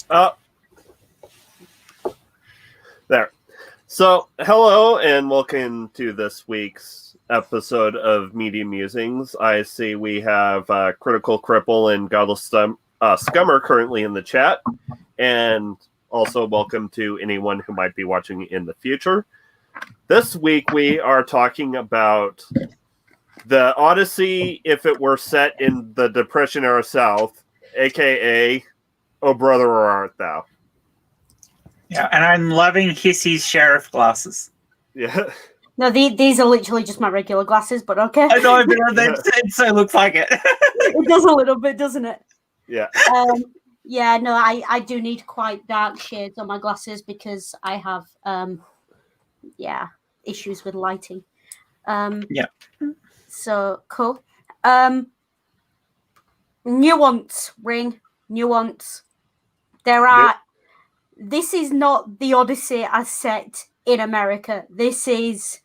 Oh, there. So, hello and welcome to this week's episode of Media Musings. I see we have Critical Cripple and Godless Scummer currently in the chat, and also welcome to anyone who might be watching in the future. This week we are talking about the Odyssey if it were set in the Depression era South, aka Oh Brother, Where Art Thou? Yeah, and I'm loving Hissy's sheriff glasses. Yeah. No, these are literally just my regular glasses, but okay. I know, but it so looks like it. It does a little bit, doesn't it? Yeah. Yeah, no, I do need quite dark shades on my glasses because I have, issues with lighting. Yeah. So, cool. Nuance, Ring. Nuance. There are... Yep. This is not the Odyssey as set in America. This is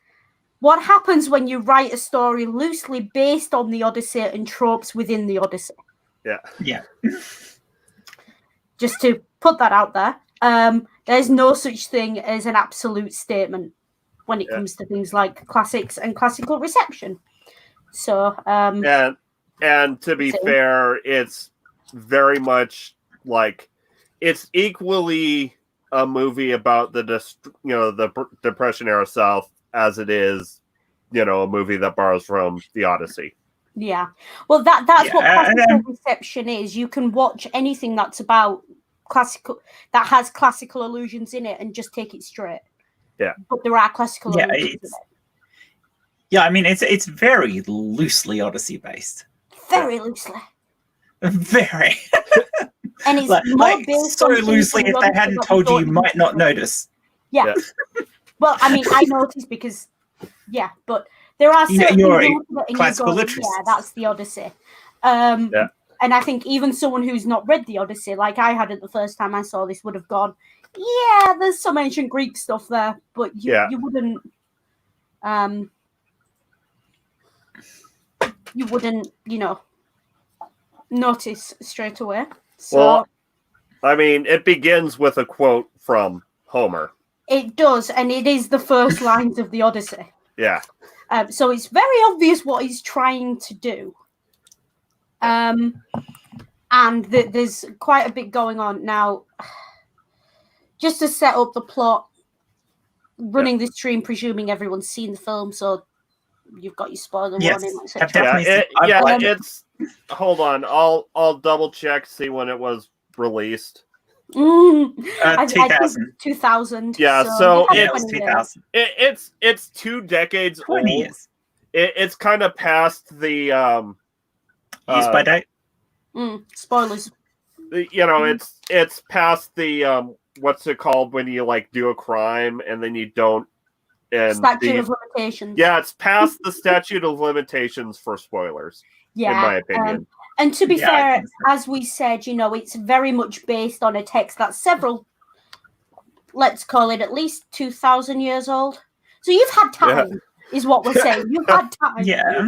what happens when you write a story loosely based on the Odyssey and tropes within the Odyssey. Yeah. Yeah. Just to put that out there, there's no such thing as an absolute statement when it comes to things like classics and classical reception. So, and to be fair, it's very much like it's equally a movie about the Depression era South as it is, a movie that borrows from the Odyssey. Yeah, well, that's what classical reception is. You can watch anything that's about classical that has classical allusions in it and just take it straight. Yeah, but there are classical allusions in it. Yeah, I mean it's very loosely Odyssey based. Very loosely. Very. And it's more based so on loosely. If they hadn't told you, you might not notice. Yeah. Well, I mean, I noticed because, but there are certain classical literacy. Yeah, that's the Odyssey. And I think even someone who's not read the Odyssey, like I had it the first time I saw this, would have gone, yeah, there's some ancient Greek stuff there, but you wouldn't, notice straight away. So, well, I mean, it begins with a quote from Homer. It does, and it is the first lines of the Odyssey. Yeah. So it's very obvious what he's trying to do. And there's quite a bit going on now. Just to set up the plot, running the stream, presuming everyone's seen the film, so you've got your spoiler warning. It's. Hold on, I'll double check, see when it was released. 2000. 2000. Yeah, so it's 2000. It's 2 decades 20 old. Years. It's kind of past the use by date. Spoilers. It's past the what's it called when you do a crime and then you don't. And statute of limitations. Yeah, it's past the statute of limitations for spoilers. Yeah, in my opinion. And to be fair, as we said, it's very much based on a text that's several, let's call it at least 2,000 years old. So you've had time, is what we're saying. You've had time. Yeah.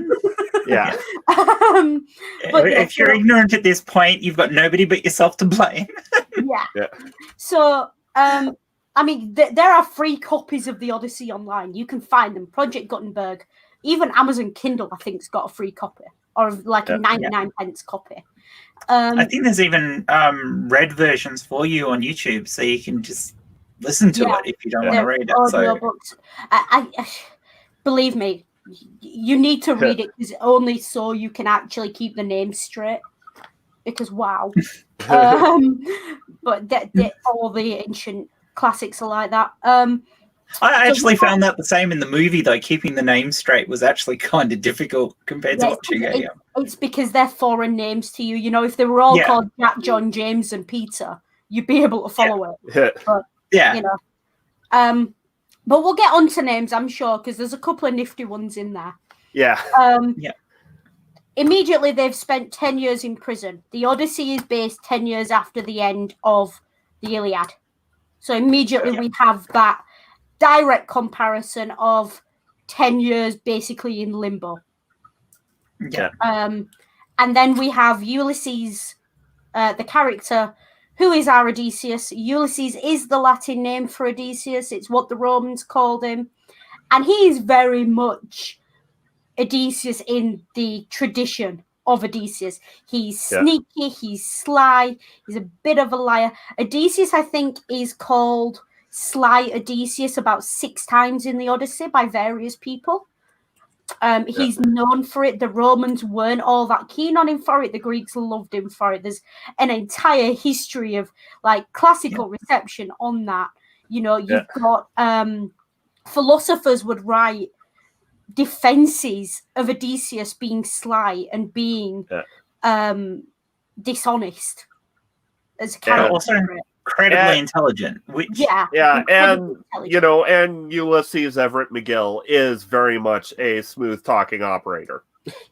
But if you're ignorant at this point, you've got nobody but yourself to blame. Yeah. So, I mean, there are free copies of the Odyssey online. You can find them. Project Gutenberg, even Amazon Kindle, I think, has got a free copy. Or like a 99 pence copy. I think there's even read versions for you on YouTube, so you can just listen to it if you don't want to read it. Audio books. I believe me, you need to read it because only so you can actually keep the names straight. Because wow, but all the ancient classics are like that. I actually found that the same in the movie, though. Keeping the names straight was actually kind of difficult compared to watching it. It's because they're foreign names to you. If they were all called Jack, John, James, and Peter, you'd be able to follow it. But, but we'll get on to names, I'm sure, because there's a couple of nifty ones in there. Yeah. Immediately, they've spent 10 years in prison. The Odyssey is based 10 years after the end of the Iliad. So immediately we have that direct comparison of 10 years basically in limbo. Yeah. And then we have Ulysses, the character, who is our Odysseus? Ulysses is the Latin name for Odysseus. It's what the Romans called him. And he is very much Odysseus in the tradition of Odysseus. He's sneaky, he's sly, he's a bit of a liar. Odysseus, I think, is called Sly Odysseus about 6 times in the Odyssey by various people. He's known for it. The Romans weren't all that keen on him for it. The Greeks loved him for it. There's an entire history of like classical reception on that. You know, you've got philosophers would write defenses of Odysseus being sly and being dishonest as a character. Also incredibly intelligent. Which and you know, and Ulysses Everett McGill is very much a smooth talking operator.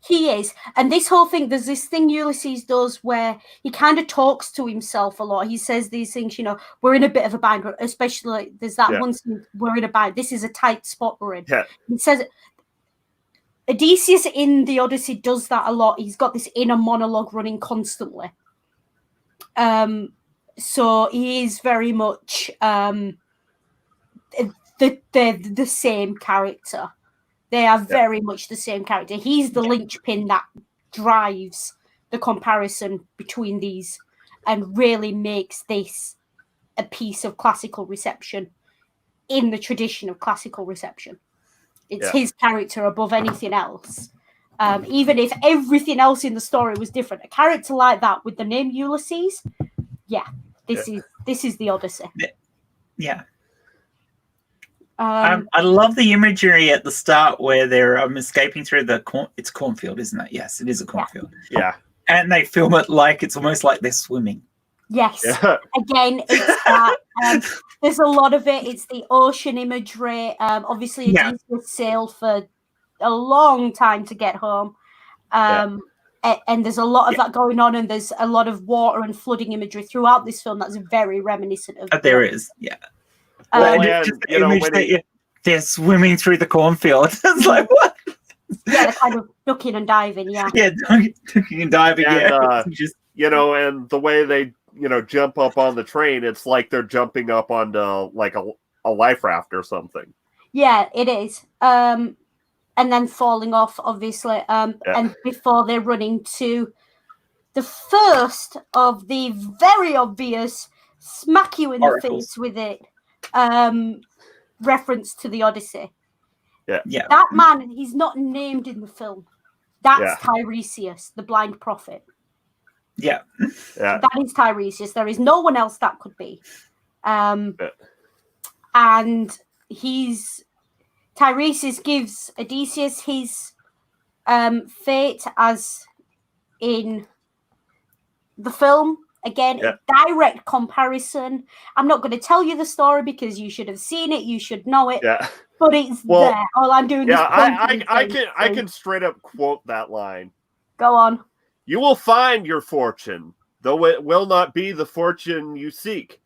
He is. And this whole thing, there's this thing Ulysses does where he kind of talks to himself a lot. He says these things, you know, we're in a bit of a bind, especially there's that one scene, we're in a bind. This is a tight spot we're in. Yeah. He says Odysseus in the Odyssey does that a lot. He's got this inner monologue running constantly. So he is very much the same character. They are very much the same character. He's the linchpin that drives the comparison between these and really makes this a piece of classical reception in the tradition of classical reception. It's his character above anything else. Even if everything else in the story was different, a character like that with the name Ulysses, this is the Odyssey. Yeah. I love the imagery at the start where they're escaping through it's cornfield, isn't it? Yes, it is a cornfield. Yeah. And they film it like it's almost like they're swimming. Yes. Yeah. Again, it's that. There's a lot of it. It's the ocean imagery. Obviously, Odysseus sailed for a long time to get home. And there's a lot of that going on, and there's a lot of water and flooding imagery throughout this film that's very reminiscent of there is, they're swimming through the cornfield. It's like, what? Yeah, they're kind of ducking and diving, ducking and diving, and, you know, and the way they, you know, jump up on the train, it's like they're jumping up onto, like, a life raft or something. Yeah, it is. And then falling off, obviously. And before they're running to the first of the very obvious smack you in the face with it reference to the Odyssey. Yeah. That man, he's not named in the film. That's Tiresias, the blind prophet. Yeah. That is Tiresias. There is no one else that could be. And Tiresias gives Odysseus his fate as in the film. Again, a direct comparison. I'm not going to tell you the story because you should have seen it. You should know it. Yeah. But it's there. All I'm doing is I can straight up quote that line. Go on. You will find your fortune, though it will not be the fortune you seek.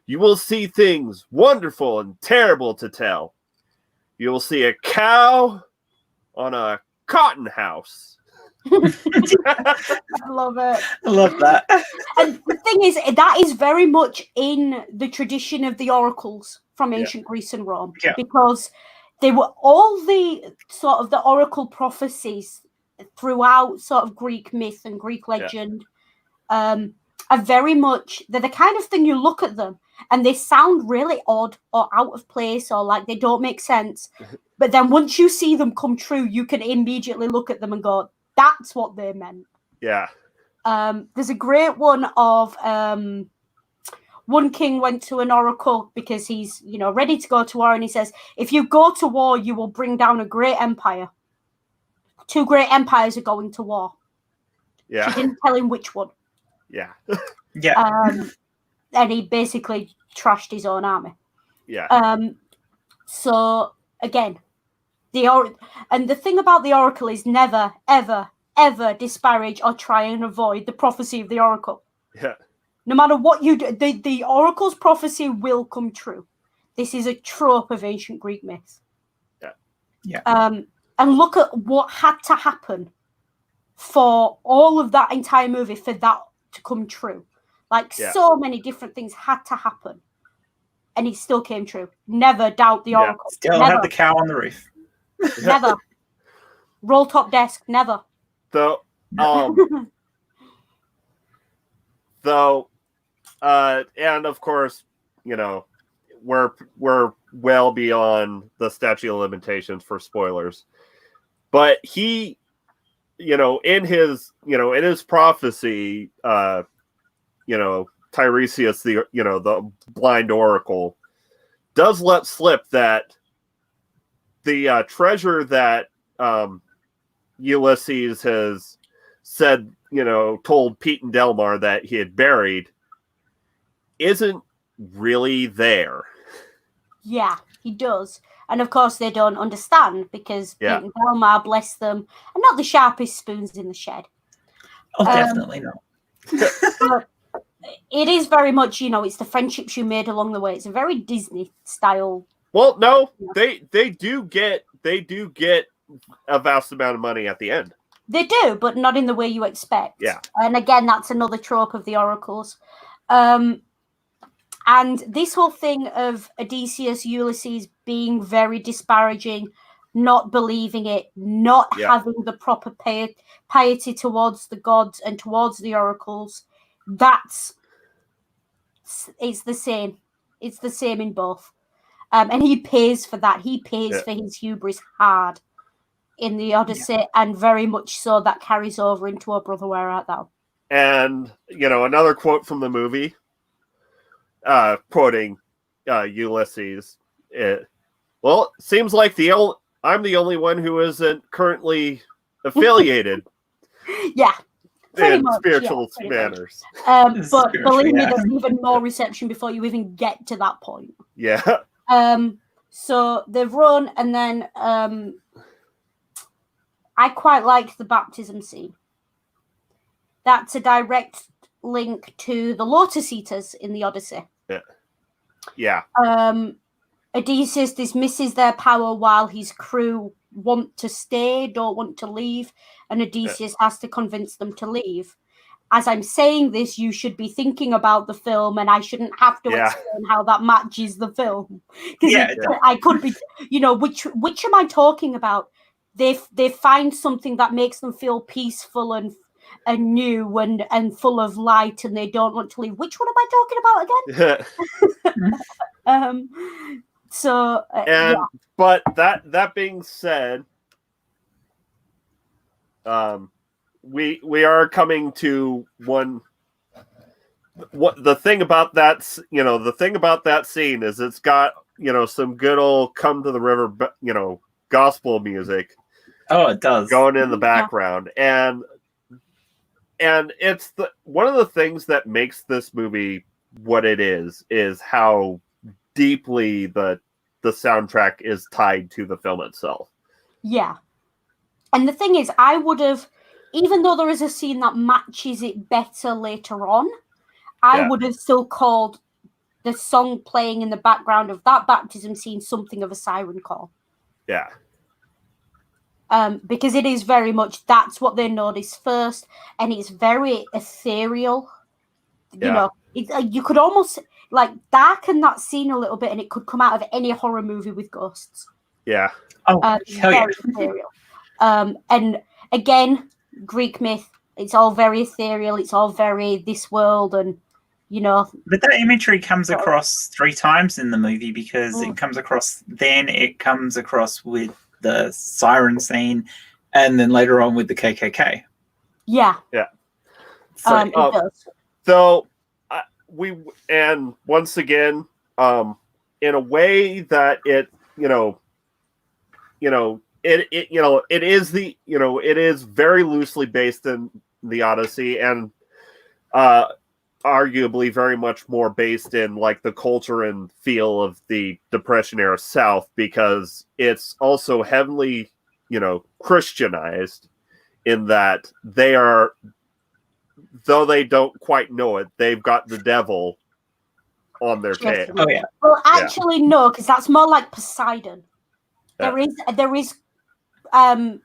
You will see things wonderful and terrible to tell. You will see a cow on a cotton house. I love it. I love that. And the thing is, that is very much in the tradition of the oracles from ancient Greece and Rome, because they were all the sort of the oracle prophecies throughout sort of Greek myth and Greek legend are very much, they're the kind of thing you look at them and they sound really odd or out of place or like they don't make sense. But then once you see them come true, you can immediately look at them and go, that's what they meant. Yeah. There's a great one of one king went to an oracle because he's, you know, ready to go to war. And he says, if you go to war, you will bring down a great empire. 2 great empires are going to war. Yeah. She didn't tell him which one. Yeah. And he basically trashed his own army. Yeah. So again, and the thing about the oracle is never, ever, ever disparage or try and avoid the prophecy of the oracle. Yeah. No matter what you do, the oracle's prophecy will come true. This is a trope of ancient Greek myth. Yeah. Yeah. And look at what had to happen for all of that entire movie for that to come true. Like so many different things had to happen, and it still came true. Never doubt the oracle. Still never. had the cow on the roof. Never. Roll top desk. Never. Though, and of course, we're well beyond the statute of limitations for spoilers. But he, in his prophecy, Tiresias, the blind oracle, does let slip that the treasure that Ulysses has said, told Pete and Delmar that he had buried isn't really there. Yeah, he does. And of course they don't understand because Pete and Delmar, bless them, are not the sharpest spoons in the shed. Oh, definitely not. But it is very much, it's the friendships you made along the way. It's a very Disney style. Well, no, they do get a vast amount of money at the end. They do, but not in the way you expect. Yeah. And again, that's another trope of the oracles. And this whole thing of Odysseus, Ulysses being very disparaging, not believing it, not having the proper piety towards the gods and towards the oracles, it's the same. It's the same in both. And he pays for that. He pays for his hubris hard in the Odyssey, and very much so that carries over into O Brother, Where Art Thou? And, another quote from the movie, quoting Ulysses, seems like I'm the only one who isn't currently affiliated. Pretty in much, spiritual manners. But believe me, there's even more reception before you even get to that point. Yeah. So they've run, and then I quite like the baptism scene. That's a direct link to the Lotus Eaters in the Odyssey. Yeah. Odysseus dismisses their power while his crew want to stay, don't want to leave, and Odysseus has to convince them to leave. As I'm saying this, you should be thinking about the film, and I shouldn't have to explain how that matches the film. Because I could be, which am I talking about? They find something that makes them feel peaceful and new and full of light, and they don't want to leave. Which one am I talking about again? But that being said, we are coming to one. What the thing about that scene is, it's got some good old "Come to the River" gospel music. Oh, it does, going in the background, and it's one of the things that makes this movie what it is how deeply the soundtrack is tied to the film itself. Yeah. And the thing is, I would have, even though there is a scene that matches it better later on, I would have still called the song playing in the background of that baptism scene something of a siren call. Yeah. Because it is very much, that's what they notice first, and it's very ethereal. You could almost darken that scene a little bit, and it could come out of any horror movie with ghosts. Yeah. Very ethereal. And again, Greek myth, it's all very ethereal, it's all very this world, and But that imagery comes across 3 times in the movie, because it comes across with the siren scene, and then later on with the KKK. Yeah. So, it does. So and once again, in a way that it is very loosely based in the Odyssey, and arguably very much more based in the culture and feel of the Depression era South, because it's also heavily Christianized, in that they are, though they don't quite know it, they've got the devil on their tail. Oh yeah. Well, actually, no, because that's more like Poseidon. There is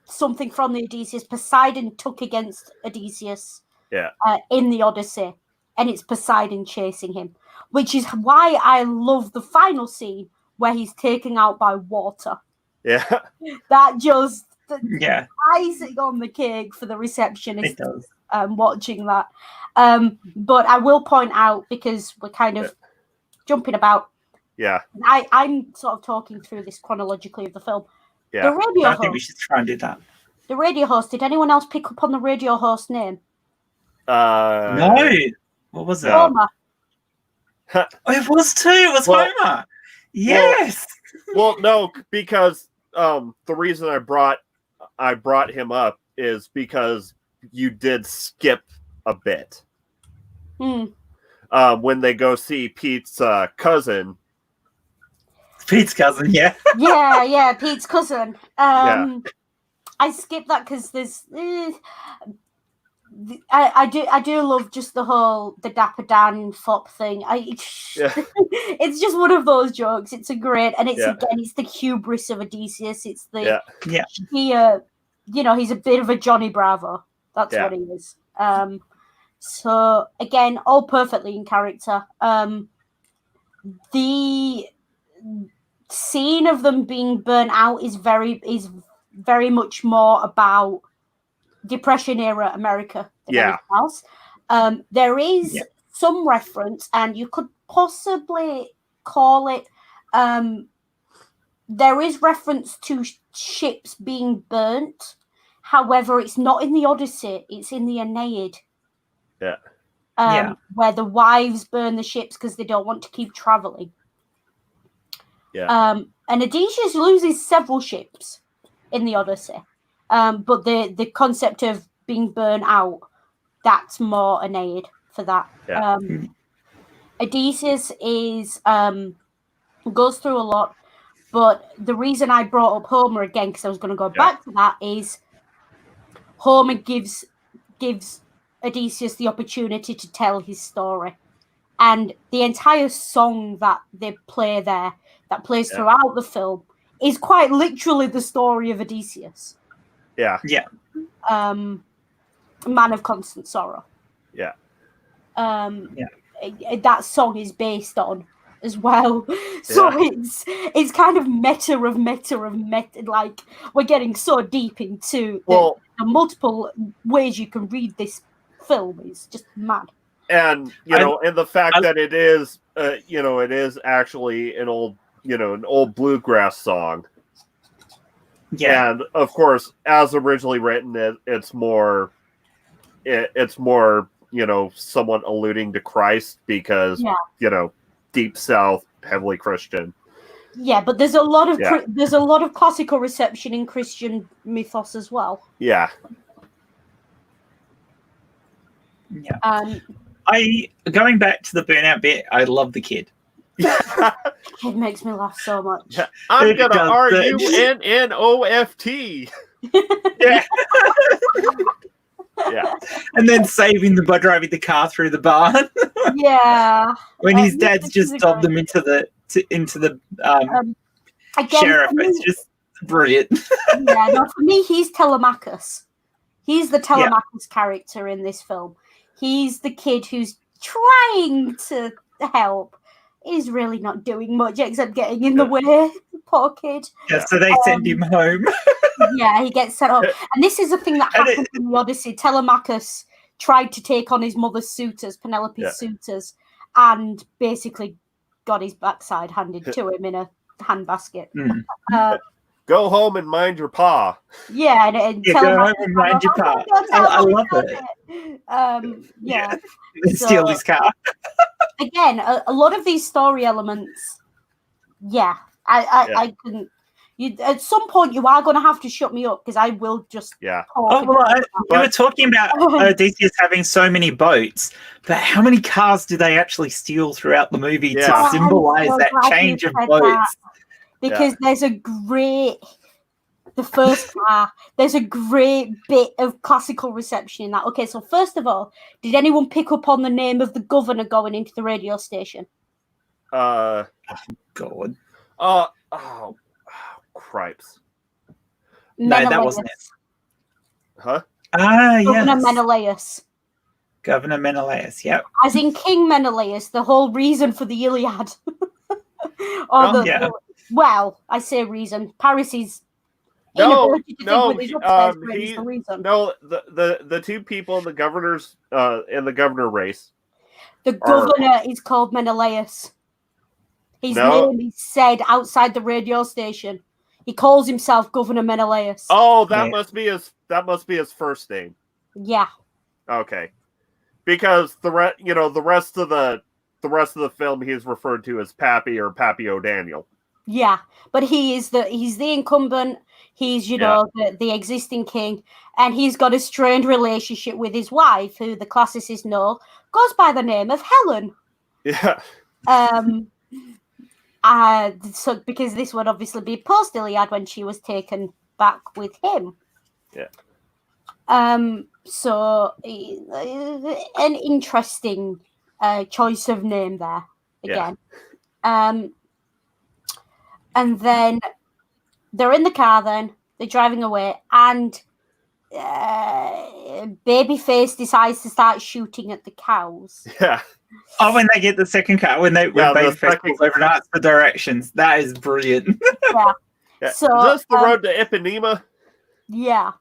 something from the Odysseus. Poseidon took against Odysseus. Yeah. In the Odyssey, and it's Poseidon chasing him, which is why I love the final scene where he's taken out by water. Yeah. That just Yeah, icing on the cake for the receptionist it does. watching that. But I will point out, because we're kind of jumping about, Yeah. I'm sort of talking through this chronologically of the film. Yeah. The radio I think we host. should try and do that. The radio host. Did anyone else pick up on the radio host name? No, what was it? No. Homer. Oh, it was too. It was Homer. Yes. Well, no, because the reason I brought him up is because you did skip a bit. When they go see Pete's cousin. Pete's cousin, yeah. Yeah, Pete's cousin. Yeah. I skipped that because there's. I do love just the Dapper Dan Fop thing. It's just one of those jokes. It's a great, and it's again, it's the hubris of Odysseus. It's the he's a bit of a Johnny Bravo. That's what he is. So again, all perfectly in character. The scene of them being burnt out is very much more about Depression era America than anything else. There is some reference, and you could possibly call it. There is reference to ships being burnt. However, it's not in the Odyssey; it's in the Aeneid. Where the wives burn the ships because they don't want to keep traveling. And Odysseus loses several ships in the Odyssey. But the concept of being burnt out, that's more Aeneid for that. Odysseus goes through a lot, but the reason I brought up Homer again, because I was going to go back to that, is Homer gives Odysseus the opportunity to tell his story. And the entire song that they play there, that plays throughout the film, is quite literally the story of Odysseus. Man of Constant Sorrow. That song is based on as well. So it's kind of meta. Like, we're getting so deep into the multiple ways you can read this film. Is just mad. And and the fact that it is it is actually an old bluegrass song. And of course, as originally written, it's more someone alluding to Christ because Deep South, heavily Christian. Yeah, but there's a lot of classical reception in Christian mythos as well. Yeah. Going back to the burnout bit, I love the kid. It makes me laugh so much. I'm gonna RUNNOFT. And then saving them by driving the car through the barn. When his dad's just dobbed them into the sheriff. It's just brilliant. For me, he's Telemachus. He's the Telemachus character in this film. He's the kid who's trying to help. He's really not doing much except getting in the way. Poor kid. So they send him home. He gets set up. And this is a thing that happened in the Odyssey. Telemachus tried to take on his mother's suitors, Penelope's suitors, and basically got his backside handed to him in a handbasket. Go home and mind your pa. Go home and mind your pa. I love it. Steal his car. Again, a lot of these story elements, I couldn't. At some point, you are going to have to shut me up because I will just. We were talking about Odysseus having so many boats, but how many cars do they actually steal throughout the movie to symbolize that change of boats? Because there's the first car, there's a great bit of classical reception in that. Okay, so first of all, did anyone pick up on the name of the governor going into the radio station? God. Oh, cripes. No, that wasn't it. Huh? Governor Menelaus. Governor Menelaus. Yep. As in King Menelaus, the whole reason for the Iliad. Well, I say reason. Paris is inability to think with his upstairs brain is the reason. No, the two people in the governor's in the governor race. The governor is called Menelaus. His name is said outside the radio station. He calls himself Governor Menelaus. Oh, that must be his first name. Yeah. Okay. Because the rest of the film he's referred to as Pappy or Pappy O'Daniel. Yeah, but he's the incumbent. He's the existing king, and he's got a strained relationship with his wife, who the classicists know goes by the name of Helen. Yeah. So because this would obviously be post Iliad when she was taken back with him. Yeah. So an interesting choice of name there again. Yeah. And then they're in the car. Then they're driving away, and Babyface decides to start shooting at the cows. Yeah. Oh, when they get the second car, when Babyface pulls over and asks for directions, that is brilliant. Yeah. So is this the road to Ipanema? Yeah.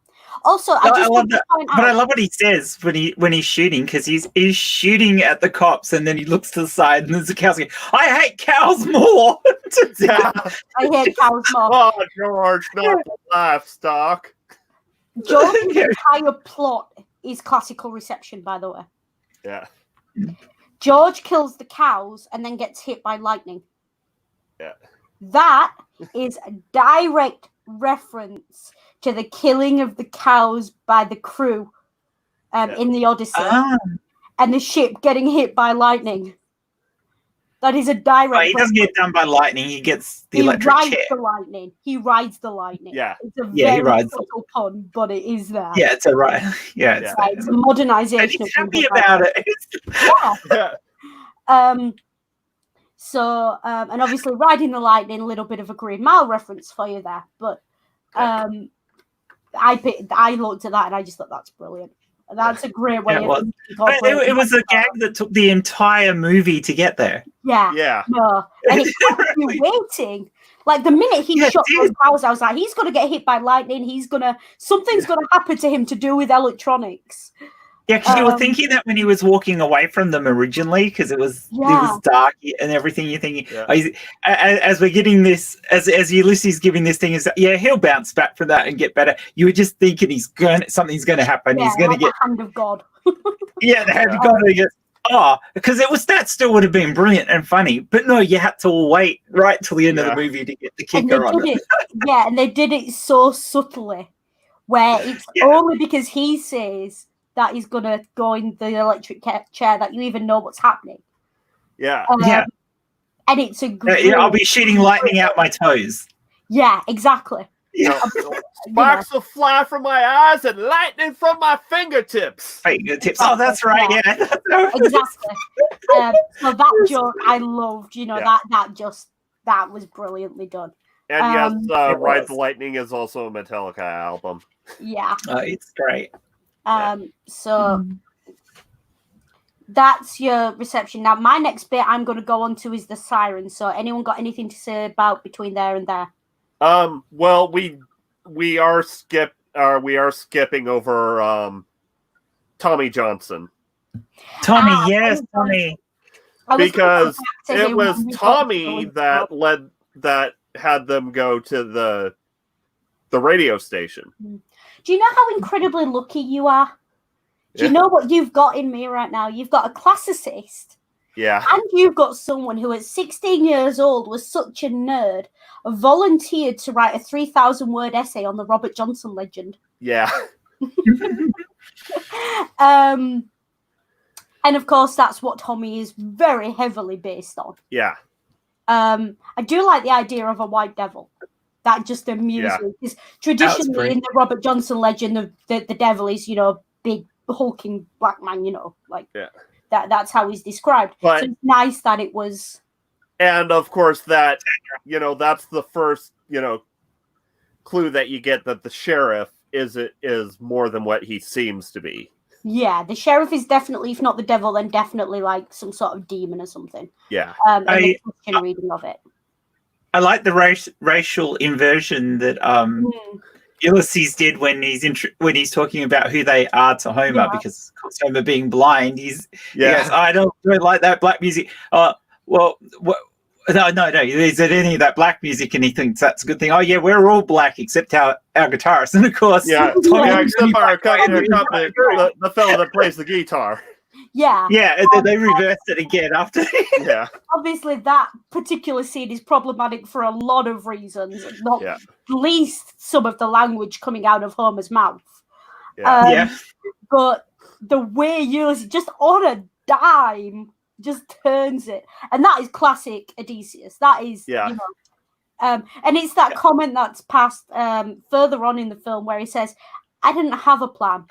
Also, I love that. But I love what he says when he's shooting, because he's shooting at the cops, and then he looks to the side, and there's a cows going, "I hate cows more." I hate cows more. Oh, George, not the livestock. George's entire plot is classical reception, by the way. Yeah. George kills the cows and then gets hit by lightning. Yeah. That is a direct reference to the killing of the cows by the crew in the Odyssey. And the ship getting hit by lightning. That is a direct he doesn't get done by lightning, he gets the electric chair. He rides the lightning. Yeah. It's a very subtle pun, but it is there. Yeah, it's a right. Yeah, it's a modernization. He's happy about it. Yeah. So, and obviously riding the lightning, a little bit of a Green Mile reference for you there. But I looked at that and I just thought that's brilliant. That's a great way of it was a gag that took the entire movie to get there. Yeah. Yeah. No. And it kept you waiting. Like the minute he shot those cows, I was like, he's gonna get hit by lightning, something's gonna happen to him to do with electronics. Yeah, because you were thinking that when he was walking away from them originally, because it was dark and everything. You're thinking, as we're getting this, as Ulysses giving this thing, is he'll bounce back from that and get better. You were just thinking something's going to happen. Yeah, he's going to get the hand of God. The hand of God. Because that still would have been brilliant and funny, but no, you had to wait right till the end of the movie to get the kicker on it. And they did it so subtly, where it's only because he says that he's going to go in the electric chair that you even know what's happening. Yeah. And it's a great... I'll be shooting lightning out my toes. Yeah, exactly. Sparks will fly from my eyes and lightning from my fingertips. Oh, that's right. Yeah. Exactly. So that joke I loved, that was brilliantly done. And Ride the Lightning is also a Metallica album. Yeah. It's great. So that's your reception. Now, my next bit I'm going to go on to is the siren. So, anyone got anything to say about between there and there? Well, we are skipping over Tommy Johnson. Tommy. Because it was Tommy that had them go to the radio station. Do you know how incredibly lucky you are? Do you know what you've got in me right now? You've got a classicist. Yeah. And you've got someone who at 16 years old was such a nerd, volunteered to write a 3,000-word essay on the Robert Johnson legend. Yeah. And of course, that's what Tommy is very heavily based on. Yeah. I do like the idea of a white devil. That just amused me. Because traditionally in the Robert Johnson legend, the devil is, big hulking black man, that's how he's described. But, so it's nice that it was. And of course that's the first, clue that you get that the sheriff is more than what he seems to be. Yeah, the sheriff is definitely, if not the devil, then definitely like some sort of demon or something. Yeah. In the Christian reading of it. I like the racial inversion that Ulysses did when he's talking about who they are to Homer, because of course, Homer being blind, he goes, I don't like that black music. Well, no. Is it any of that black music? And he thinks that's a good thing. Oh yeah, we're all black except our guitarist, and of course, except for the fellow that plays the guitar. Yeah. Yeah, and they reversed it again after. Yeah. Obviously, that particular scene is problematic for a lot of reasons, not least some of the language coming out of Homer's mouth. But the way Ulysses, just on a dime, just turns it. And that is classic Odysseus. That is, you know. And it's that comment that's passed further on in the film where he says, I didn't have a plan.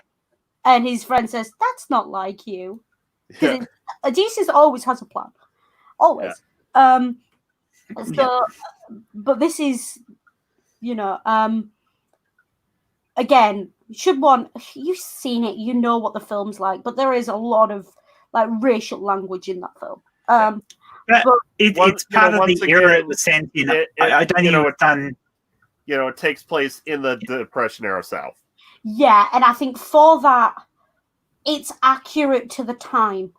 And his friend says, that's not like you. Because Odysseus always has a plan. Always. But this is, you know, again, you've seen it, you know what the film's like, but there is a lot of like racial language in that film. But it's part of the era it was sent in. I don't even know what's done. You know, it takes place in the Depression era South. Yeah, and I think for that, it's accurate to the time.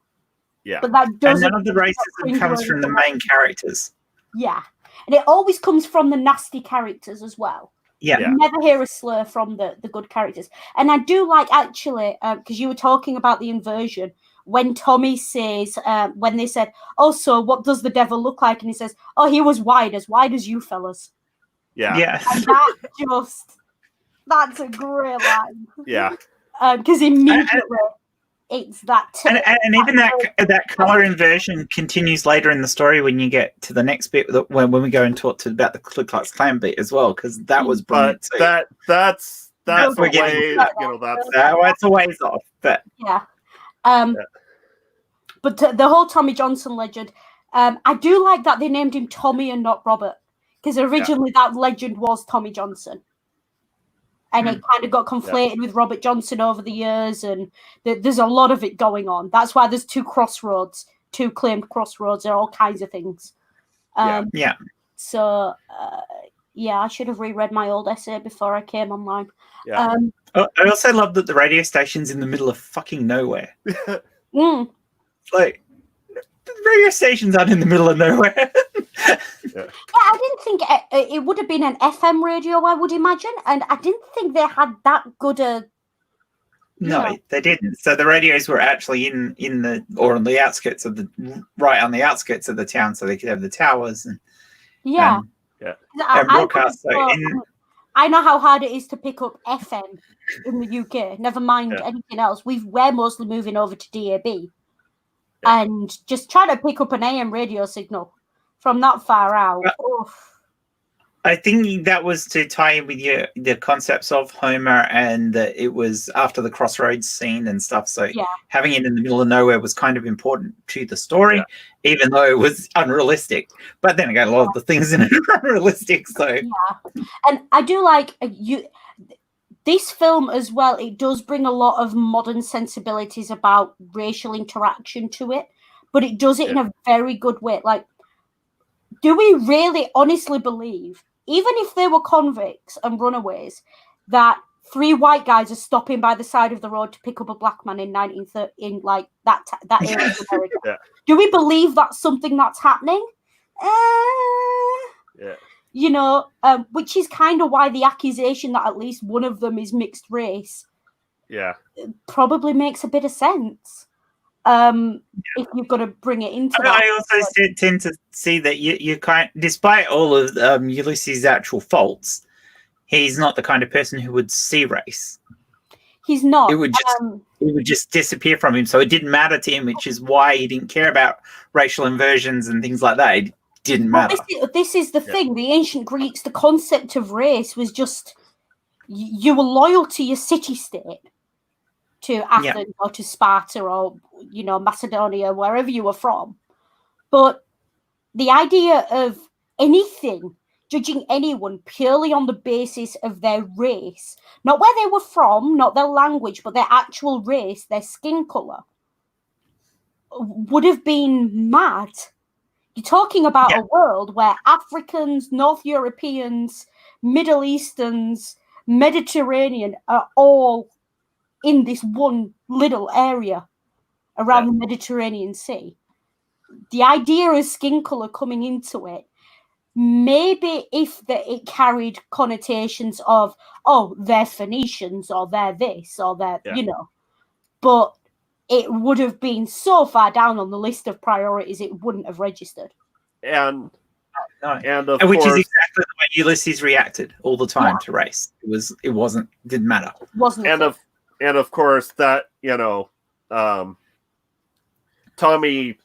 Yeah. But that doesn't. And none of the racism comes from the main characters. Yeah. And it always comes from the nasty characters as well. Yeah. You never hear a slur from the good characters. And I do like, actually, because you were talking about the inversion, when Tommy says, when they said, oh, so what does the devil look like? And he says, oh, he was wide as you fellas. Yeah. Yeah. And that's a great line. Yeah. Because immediately it's that. And even that color inversion continues later in the story when you get to the next bit when we go and talk about the Ku Klux Klan bit as well, because that was brilliant. But that's a ways, that's a ways off. But but the whole Tommy Johnson legend, I do like that they named him Tommy and not Robert, because originally that legend was Tommy Johnson. And it kind of got conflated with Robert Johnson over the years, and there's a lot of it going on. That's why there's two claimed crossroads, and all kinds of things. So, I should have reread my old essay before I came online. Yeah. I also love that the radio station's in the middle of fucking nowhere. Like, the radio stations aren't in the middle of nowhere. I didn't think it would have been an FM radio, I would imagine, and I didn't think they had that good a. No, they didn't. So the radios were actually on the outskirts of the outskirts of the town, so they could have the towers and broadcast. I know how hard it is to pick up FM in the UK. Never mind anything else. We're mostly moving over to DAB, and just trying to pick up an AM radio signal from that far out. I think that was to tie in with the concepts of Homer, and that it was after the crossroads scene and stuff. So having it in the middle of nowhere was kind of important to the story, even though it was unrealistic. But then again, a lot of the things in it are unrealistic. So and I do like this film as well. It does bring a lot of modern sensibilities about racial interaction to it, but it does it in a very good way. Like, do we really honestly believe, even if they were convicts and runaways, that three white guys are stopping by the side of the road to pick up a black man in that era of America? Do we believe that's something that's happening? You know, which is kind of why the accusation that at least one of them is mixed race probably makes a bit of sense. If you've got to bring it into that. I also tend to see that you despite all of Ulysses' actual faults, he's not the kind of person who would see race. He's not. It would just disappear from him. So it didn't matter to him, which is why he didn't care about racial inversions and things like that. It didn't matter. This is the thing. The ancient Greeks, the concept of race was just you were loyal to your city-state, to Athens or to Sparta or, you know, Macedonia, wherever you were from. But the idea of anything judging anyone purely on the basis of their race, not where they were from, not their language, but their actual race, their skin color, would have been mad. You're talking about a world where Africans, North Europeans, Middle Easterns, Mediterranean are all in this one little area around the Mediterranean Sea. The idea of skin color coming into it, maybe if it carried connotations of, oh, they're Phoenicians or they're this or they're, but it would have been so far down on the list of priorities it wouldn't have registered. And of which course, is exactly the way Ulysses reacted all the time to race. Didn't matter. And of course that, Tommy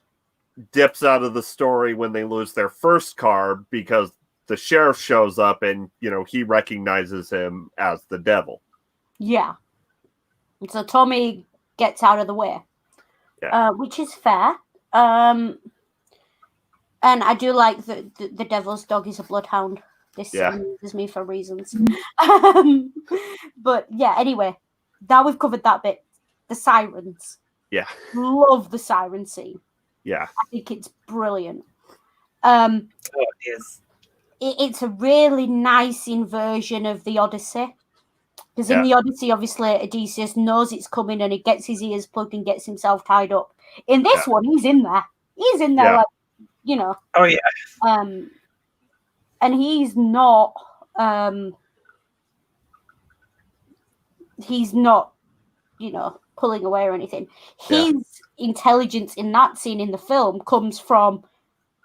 dips out of the story when they lose their first car because the sheriff shows up and, he recognizes him as the devil. Yeah. And so Tommy gets out of the way, which is fair. And I do like that the devil's dog is a bloodhound. This amuses me for reasons. But yeah, anyway, now we've covered that bit. The sirens. Yeah. Love the siren scene. Yeah. I think it's brilliant. It is. It's a really nice inversion of the Odyssey. Because in the Odyssey, obviously, Odysseus knows it's coming and he gets his ears plugged and gets himself tied up. In this one, he's in there. He's in there, Oh, yeah. And he's not, pulling away or anything. His intelligence in that scene in the film comes from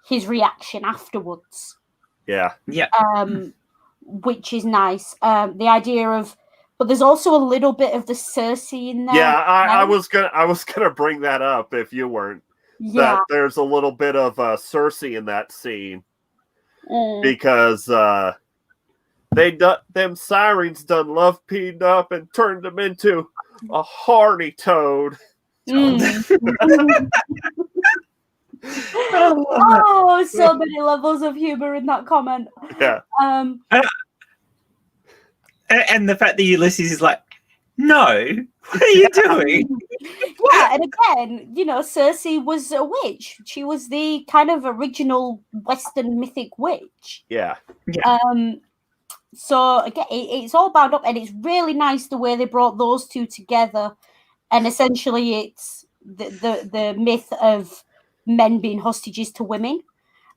his reaction afterwards. Yeah. Yeah. Which is nice. The idea of, but there's also a little bit of the Cersei in there. Yeah, I was gonna bring that up if you weren't. Yeah. That there's a little bit of Cersei in that scene because them sirens done love peed up and turned them into a hardy toad. Oh, so many levels of humor in that comment. Yeah. And the fact that Ulysses is like, no, what are you doing? Yeah, and again, Cersei was a witch. She was the kind of original Western mythic witch. Yeah. So again, it's all bound up, and it's really nice the way they brought those two together. And essentially, it's the myth of men being hostages to women.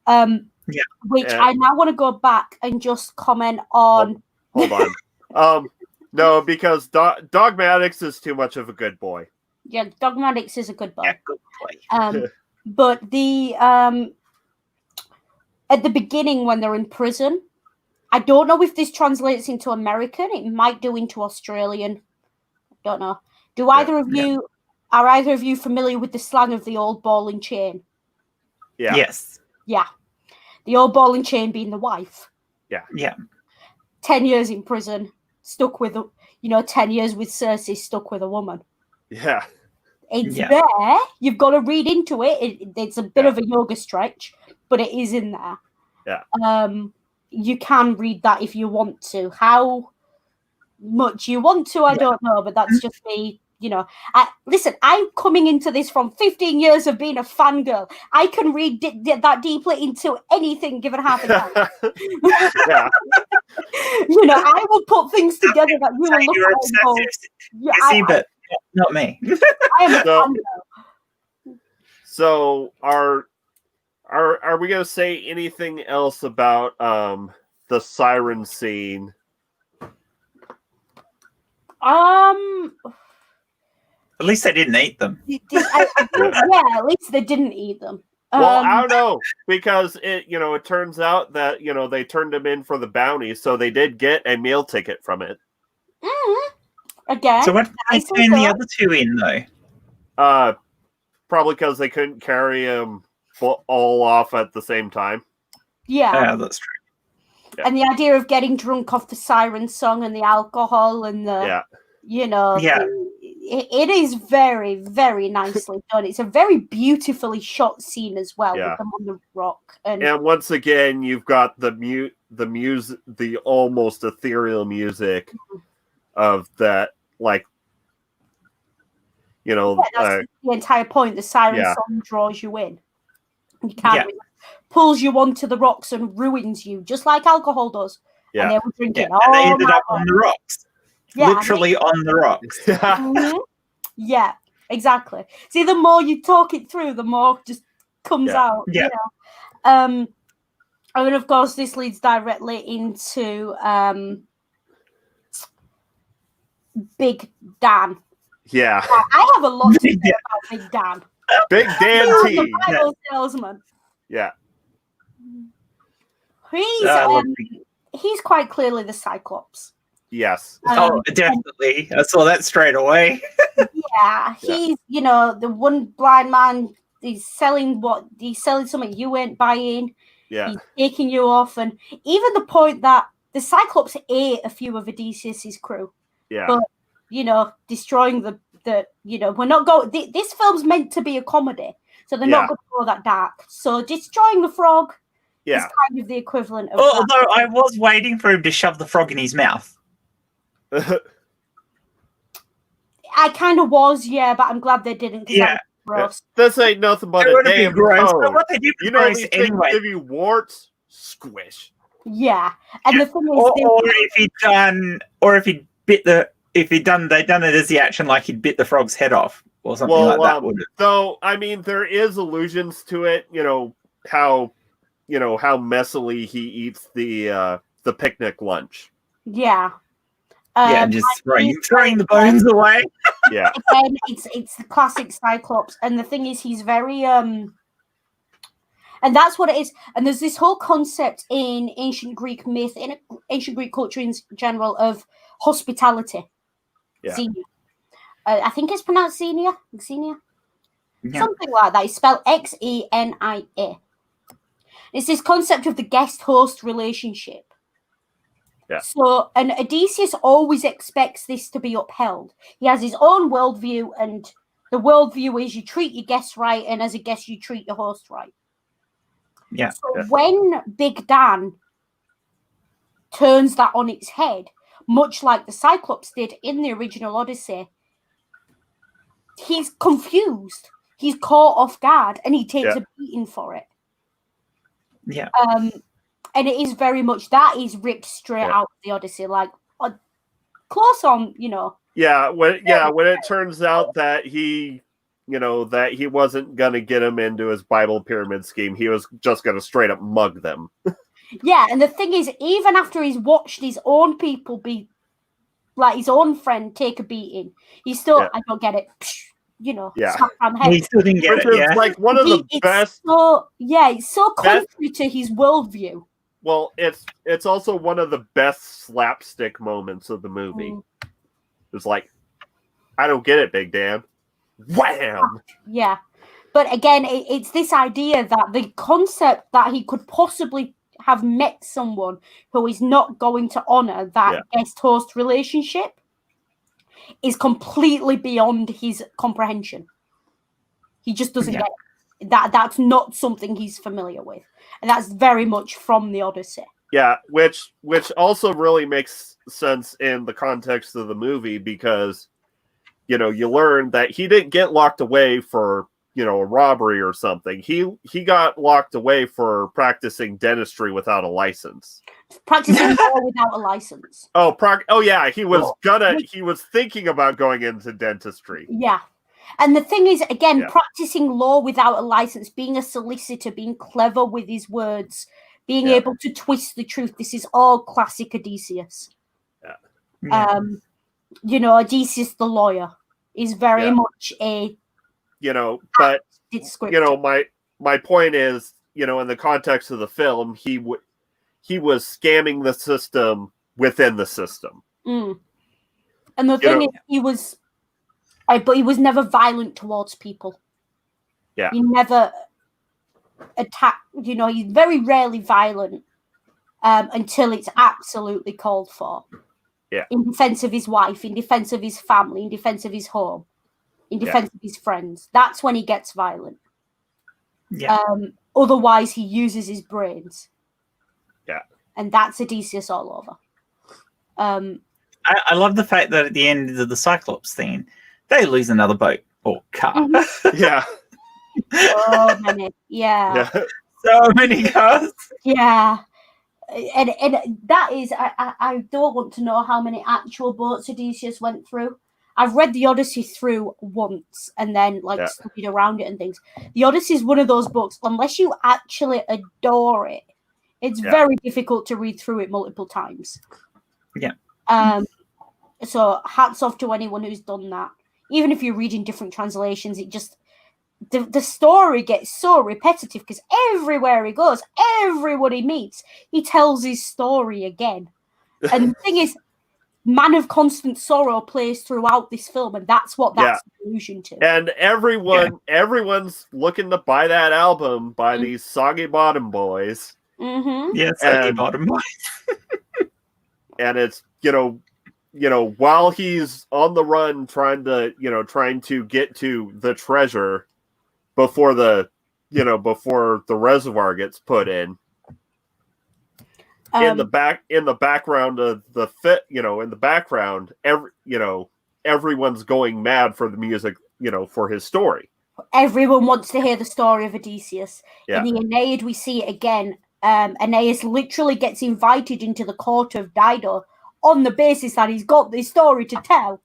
Which I now want to go back and just comment on. Hold on. No, because Dogmatics is too much of a good boy. Yeah, Dogmatics is a good boy. Yeah, good boy. But the at the beginning when they're in prison, I don't know if this translates into American. It might do into Australian. I don't know. Are either of you familiar with the slang of the old ball and chain? Yeah. Yes. Yeah. The old ball and chain being the wife. Yeah. Yeah. 10 years in prison, stuck with 10 years with Cersei, stuck with a woman. Yeah. It's there. You've got to read into it. It's a bit of a yoga stretch, but it is in there. Yeah. You can read that if you want to. How much you want to, I don't know, but that's just me. Listen, I'm coming into this from 15 years of being a fangirl. I can read that deeply into anything given half a time. Yeah. I will put things together that you will look at and go, but not me. I am a fangirl. So are we gonna say anything else about the siren scene? At least they didn't eat them. At least they didn't eat them. Well, I don't know, because it turns out that they turned him in for the bounty, so they did get a meal ticket from it. Again. So what did they turn the other two in though? Probably because they couldn't carry him all off at the same time. Yeah, that's true. Yeah. And the idea of getting drunk off the siren song and the alcohol and the, it is very, very nicely done. It's a very beautifully shot scene as well with them on the rock. And once again, you've got the almost ethereal music of that, like, that's the entire point. The siren song draws you in. You can't pulls you onto the rocks and ruins you, just like alcohol does. Yeah. And they were drinking. And they ended up on the rocks. Yeah, literally on the rocks. Yeah, exactly. See, the more you talk it through, the more just comes out. Yeah. And of course, this leads directly into Big Dan. Yeah. I have a lot to say about Big Dan. Big Dan T. The Bible salesman. Yeah. He's quite clearly the Cyclops. Yes. Definitely. I saw that straight away. He's the one blind man. He's selling something you ain't buying. Yeah. He's taking you off, and even the point that the Cyclops ate a few of Odysseus's crew. Yeah. But destroying the we're not going. This film's meant to be a comedy, so they're not going to go that dark. So destroying the frog is kind of the equivalent of. Although I was waiting for him to shove the frog in his mouth. I kind of was, but I'm glad they didn't. Gross. This ain't nothing but a damn gross. toad. What they do These things give you warts. Squish. Yeah, and the thing is, if he'd done it as the action, like he'd bit the frog's head off or something like that. Though I mean, there is allusions to it. How messily he eats the picnic lunch. Yeah. Just throwing the bones away. Yeah. Again, it's the classic Cyclops, and the thing is, he's very and that's what it is. And there's this whole concept in ancient Greek myth, in ancient Greek culture in general, of hospitality. Yeah. Xenia. I think it's pronounced Xenia. Xenia. Yeah. Something like that. It's spelled Xenia. It's this concept of the guest-host relationship. Yeah. So, and Odysseus always expects this to be upheld. He has his own worldview, and the worldview is you treat your guests right, and as a guest, you treat your host right. Yeah. So when Big Dan turns that on its head, much like the Cyclops did in the original Odyssey, he's confused. He's caught off guard, and he takes a beating for it. Yeah. And it is very much that is ripped straight out of the Odyssey, like close on, Yeah, when it turns out that he wasn't gonna get him into his Bible pyramid scheme, he was just gonna straight up mug them. Yeah, and the thing is, even after he's watched his own people be, like his own friend take a beating, he's still, I don't get it. Slap on the head. He still didn't get it. It's like one of the best. It's so contrary to his worldview. Well, it's also one of the best slapstick moments of the movie. It's like, I don't get it, Big Dan. Wham! Yeah. But again, it's this idea that the concept that he could possibly have met someone who is not going to honor that guest-host relationship is completely beyond his comprehension. He just doesn't get it. That's not something he's familiar with. And that's very much from the Odyssey. Yeah, which also really makes sense in the context of the movie because, you learn that he didn't get locked away for, a robbery or something. He got locked away for practicing dentistry without a license. Practicing law without a license. He was thinking about going into dentistry. Yeah. And the thing is, again, practicing law without a license, being a solicitor, being clever with his words, being able to twist the truth. This is all classic Odysseus. Yeah. Odysseus the lawyer is very much a... but, it's scripted. my point is, in the context of the film, he was scamming the system within the system. Mm. And the thing is, he was... but he was never violent towards people. Yeah. He never attacked, he's very rarely violent until it's absolutely called for. in defense of his wife, in defense of his family, in defense of his home, in defense of his friends. That's when he gets violent. Yeah. Otherwise, he uses his brains. Yeah. And that's Odysseus all over. I love the fact that at the end of the Cyclops thing, they lose another boat or car. Mm-hmm. Yeah. So many. Yeah. So many cars. Yeah. And that is, I don't want to know how many actual boats Odysseus went through. I've read the Odyssey through once and then studied around it and things. The Odyssey is one of those books, unless you actually adore it, it's very difficult to read through it multiple times. Yeah. So hats off to anyone who's done that. Even if you're reading different translations, it just the story gets so repetitive because everywhere he goes, everyone he meets, he tells his story again. And the thing is, Man of Constant Sorrow plays throughout this film, and that's what that's an allusion to. And everyone's looking to buy that album by these Soggy Bottom Boys. Mm-hmm. Yeah, Soggy Bottom Boys. And it's while he's on the run trying to get to the treasure before the reservoir gets put in. In the background of the fit, in the background, everyone's going mad for the music, for his story. Everyone wants to hear the story of Odysseus. Yeah. In the Aeneid, we see it again. Aeneas literally gets invited into the court of Dido on the basis that he's got this story to tell.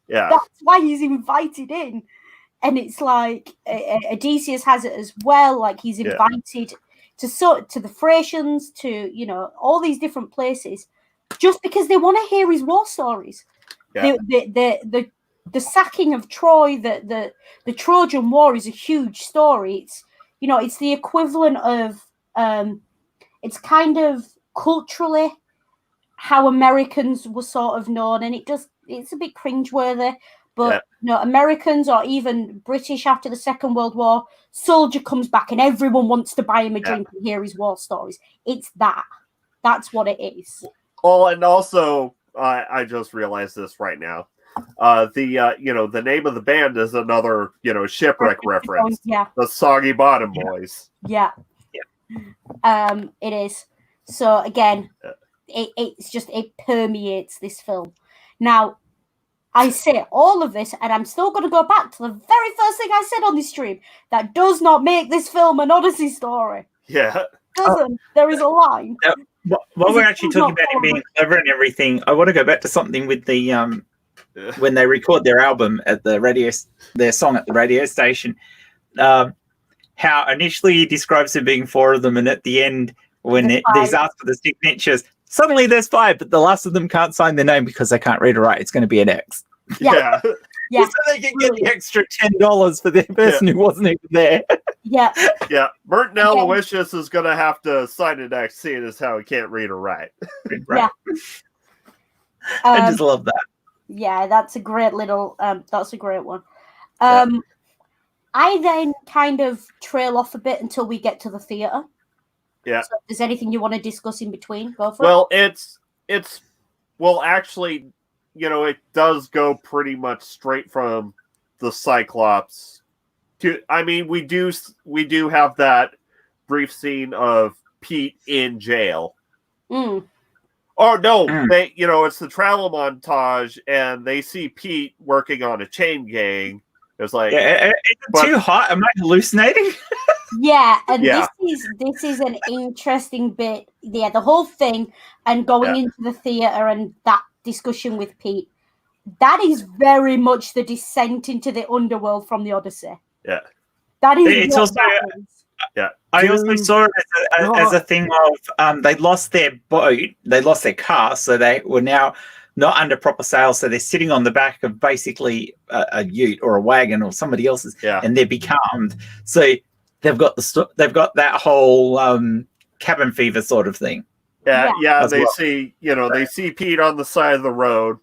Yeah. That's why he's invited in. And it's like Odysseus has it as well. Like he's invited to the Thracians, to all these different places, just because they want to hear his war stories. Yeah. The sacking of Troy, the Trojan War is a huge story. It's the equivalent of it's kind of culturally how Americans were sort of known, and it's a bit cringeworthy. But Americans or even British after the Second World War, soldier comes back and everyone wants to buy him a drink and hear his war stories. It's that. That's what it is. Oh, and also, I just realized this right now. The name of the band is another, shipwreck reference. Yeah. The Soggy Bottom Boys. Yeah. It is. So again, it permeates this film. Now, I say all of this, and I'm still going to go back to the very first thing I said on this stream. That does not make this film an Odyssey story. Yeah. Doesn't. There is a line. While we're actually talking about him being clever and everything, I want to go back to something with the when they record their album at the radio, their song at the radio station. How initially he describes there being 4 of them, and at the end, when he's asked for the signatures, suddenly there's 5, but the last of them can't sign their name because they can't read or write. It's going to be an X. Yeah. So they can get the extra $10 for the person who wasn't even there. Yeah. Yeah. Merton Aloysius is going to have to sign an X, seeing as how he can't read or write. Right. Yeah. I just love that. Yeah, that's a great little. That's a great one. I then kind of trail off a bit until we get to the theater. Yeah. So if there's anything you want to discuss in between, go for it. Actually, it does go pretty much straight from the Cyclops to. I mean, we do have that brief scene of Pete in jail. Mm. Oh no, they it's the travel montage, and they see Pete working on a chain gang. It's like, is it too hot? Am I hallucinating? Yeah, and this is an interesting bit. Yeah, the whole thing and going into the theater and that discussion with Pete. That is very much the descent into the underworld from the Odyssey. Yeah, that is. It's also. I also saw it as a thing of they lost their boat, they lost their car, so they were now not under proper sail, so they're sitting on the back of basically a ute or a wagon or somebody else's, and they're becalmed. So they've got that whole cabin fever sort of thing. Yeah. They see they see Pete on the side of the road,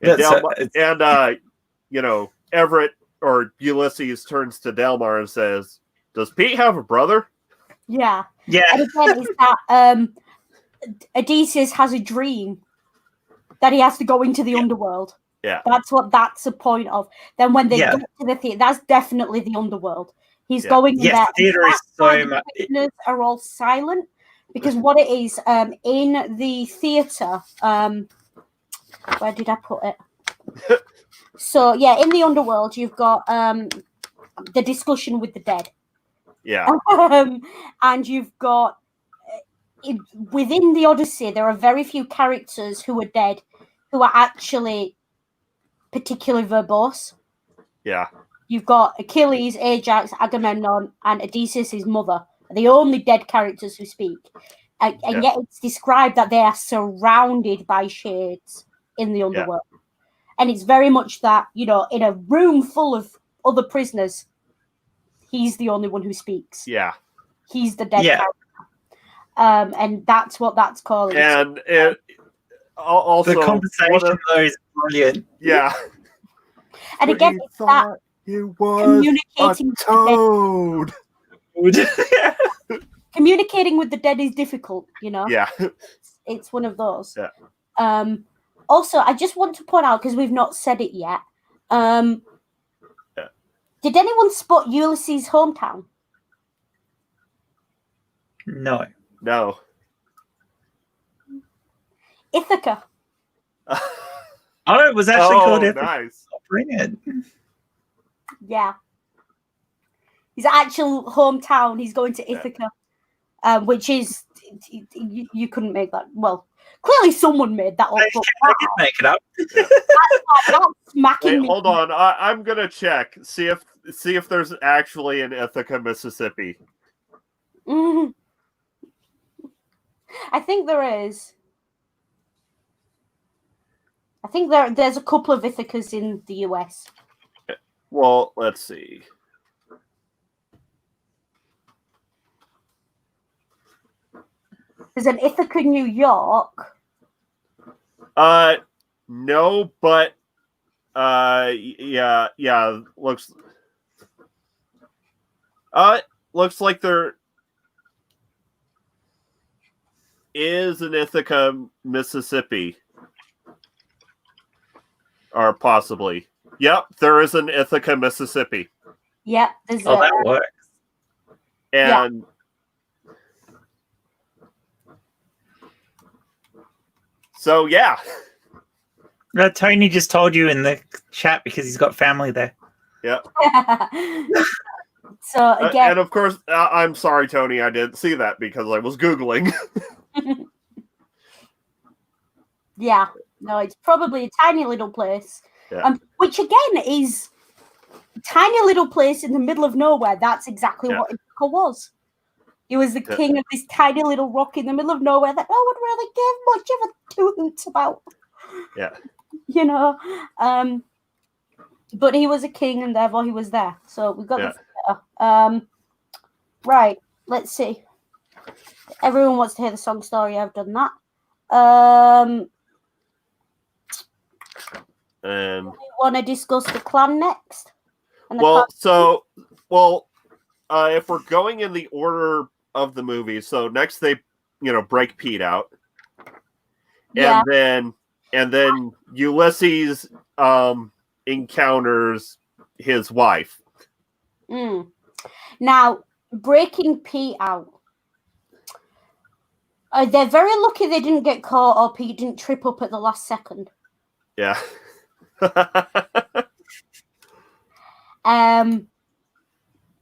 and Everett or Ulysses turns to Delmar and says, "Does Pete have a brother?" Yeah. Yeah. And again, it's that Odysseus has a dream that he has to go into the underworld. Yeah. That's the point of. Then when they Yeah. get to the theater, that's definitely the underworld. He's Yeah. going in Yes, there. the theater and is that's why so the much. prisoners are all silent because what it is in the theater. Where did I put it? So yeah, in the underworld, you've got the discussion with the dead. Yeah. And you've got within the Odyssey, there are very few characters who are dead who are actually particularly verbose. Yeah. You've got Achilles, Ajax, Agamemnon, and Odysseus' mother. The only dead characters who speak. And yet it's described that they are surrounded by shades in the underworld. And it's very much that, in a room full of other prisoners, he's the only one who speaks. Yeah. He's the dead character. And that's what that's called. And it also the conversation though is brilliant. Yeah. And again, it's that you was communicating a toad. Communicating with the dead is difficult, Yeah. It's one of those. Yeah. Also, I just want to point out, because we've not said it yet, did anyone spot Ulysses' hometown? No. No. Ithaca. It was actually called Ithaca. Nice. Brilliant. Yeah. His actual hometown, he's going to Ithaca, which is, you couldn't make that. Well, clearly someone made that up. I did make it up. That's smacking me. Hold on. I'm going to check. See if there's actually an Ithaca, Mississippi. Mm-hmm. I think there is. I think there's a couple of Ithacas in the US. Well, let's see. There's an Ithaca, New York. No, but yeah, looks like there is an Ithaca, Mississippi. Or possibly. Yep, there is an Ithaca, Mississippi. Yep, there's that works. And so yeah. Tony just told you in the chat because he's got family there. Yep. So again, and of course, I'm sorry, Tony, I didn't see that because I was Googling. Yeah, no, it's probably a tiny little place, which again is a tiny little place in the middle of nowhere. That's exactly what Ithaca was. He was the king of this tiny little rock in the middle of nowhere that no one really gave much of a toot about. Yeah. But he was a king and therefore he was there. So we've got the right, let's see. Everyone wants to hear the song story. I've done that. And we want to discuss the clan next. And if we're going in the order of the movie, so next they, break Pete out, and then Ulysses encounters his wife. Now, breaking Pete out. They're very lucky they didn't get caught or Pete didn't trip up at the last second. Yeah.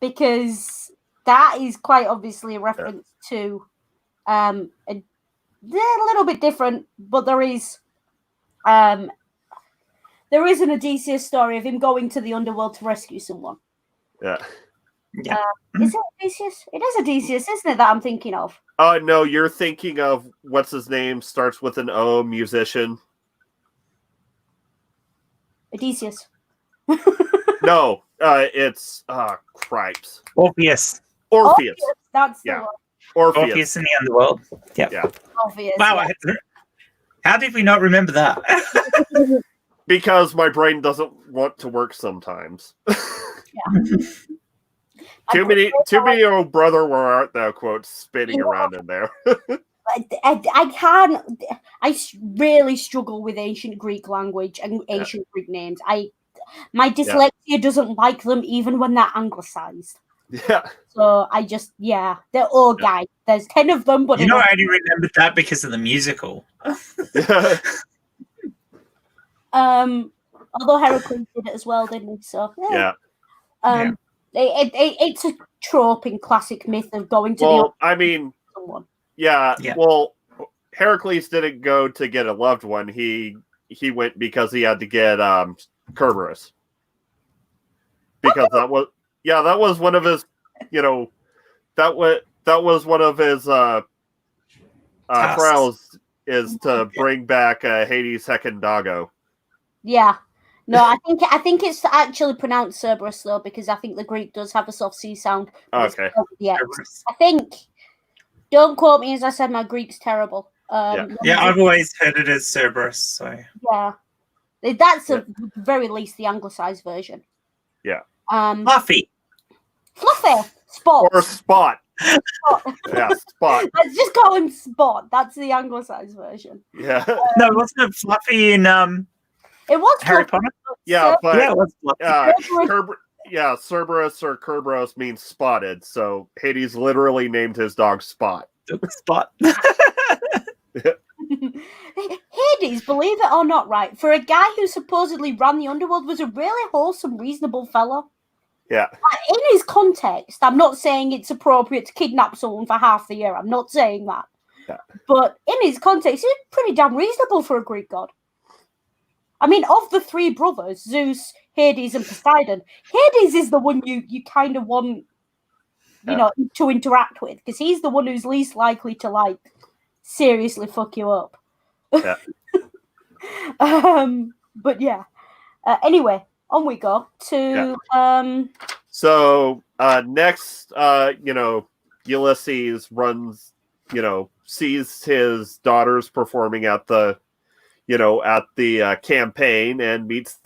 Because that is quite obviously a reference to a little bit different, but there is an Odysseus story of him going to the underworld to rescue someone. Yeah. Is it Odysseus? It is Odysseus, isn't it, that I'm thinking of? Oh, no, you're thinking of what's his name, starts with an O, musician. Odysseus. No, it's Cripes. Orpheus. That's the one. Orpheus in the underworld. Yep. Yeah. Orpheus. Wow. Yeah. How did we not remember that? Because my brain doesn't want to work sometimes. Too many old brother where art thou quotes spinning around in there. I can't. Really struggle with ancient Greek language and ancient Greek names. My dyslexia doesn't like them even when they're anglicized. Yeah. So I just they're all guys. There's 10 of them, but I only remembered that because of the musical. Although Heracles did it as well, didn't he? So it's a trope in classic myth of going to someone. Well, Heracles didn't go to get a loved one. He went because he had to get Cerberus. Because that was one of his, that was one of his trials, is to bring back Hades Hecandago. Yeah. No, I think it's actually pronounced Cerberus though, because I think the Greek does have a soft C sound. Okay. Yeah. I think. Don't quote me, as I said, my Greek's terrible. I've always heard it as Cerberus. So yeah, that's at the very least the anglicized version. Yeah. Fluffy, Spot, or Spot. Yeah, Spot. Let's just call him Spot. That's the anglicized version. Yeah. No, wasn't it Fluffy in It was Harry Fluffy, Potter? Yeah, but it was Fluffy. Cerberus or Kerberos means spotted. So Hades literally named his dog Spot. Spot. Hades, believe it or not, right, for a guy who supposedly ran the underworld, was a really wholesome, reasonable fellow. Yeah. In his context, I'm not saying it's appropriate to kidnap someone for half the year. I'm not saying that. Yeah. But in his context, he's pretty damn reasonable for a Greek god. I mean, of the three brothers, Zeus, Hades, and Poseidon, Hades is the one you kind of want, to interact with, because he's the one who's least likely to, seriously fuck you up. Yeah. But yeah. Anyway, on we go to So next, Ulysses runs, sees his daughters performing at the campaign and meets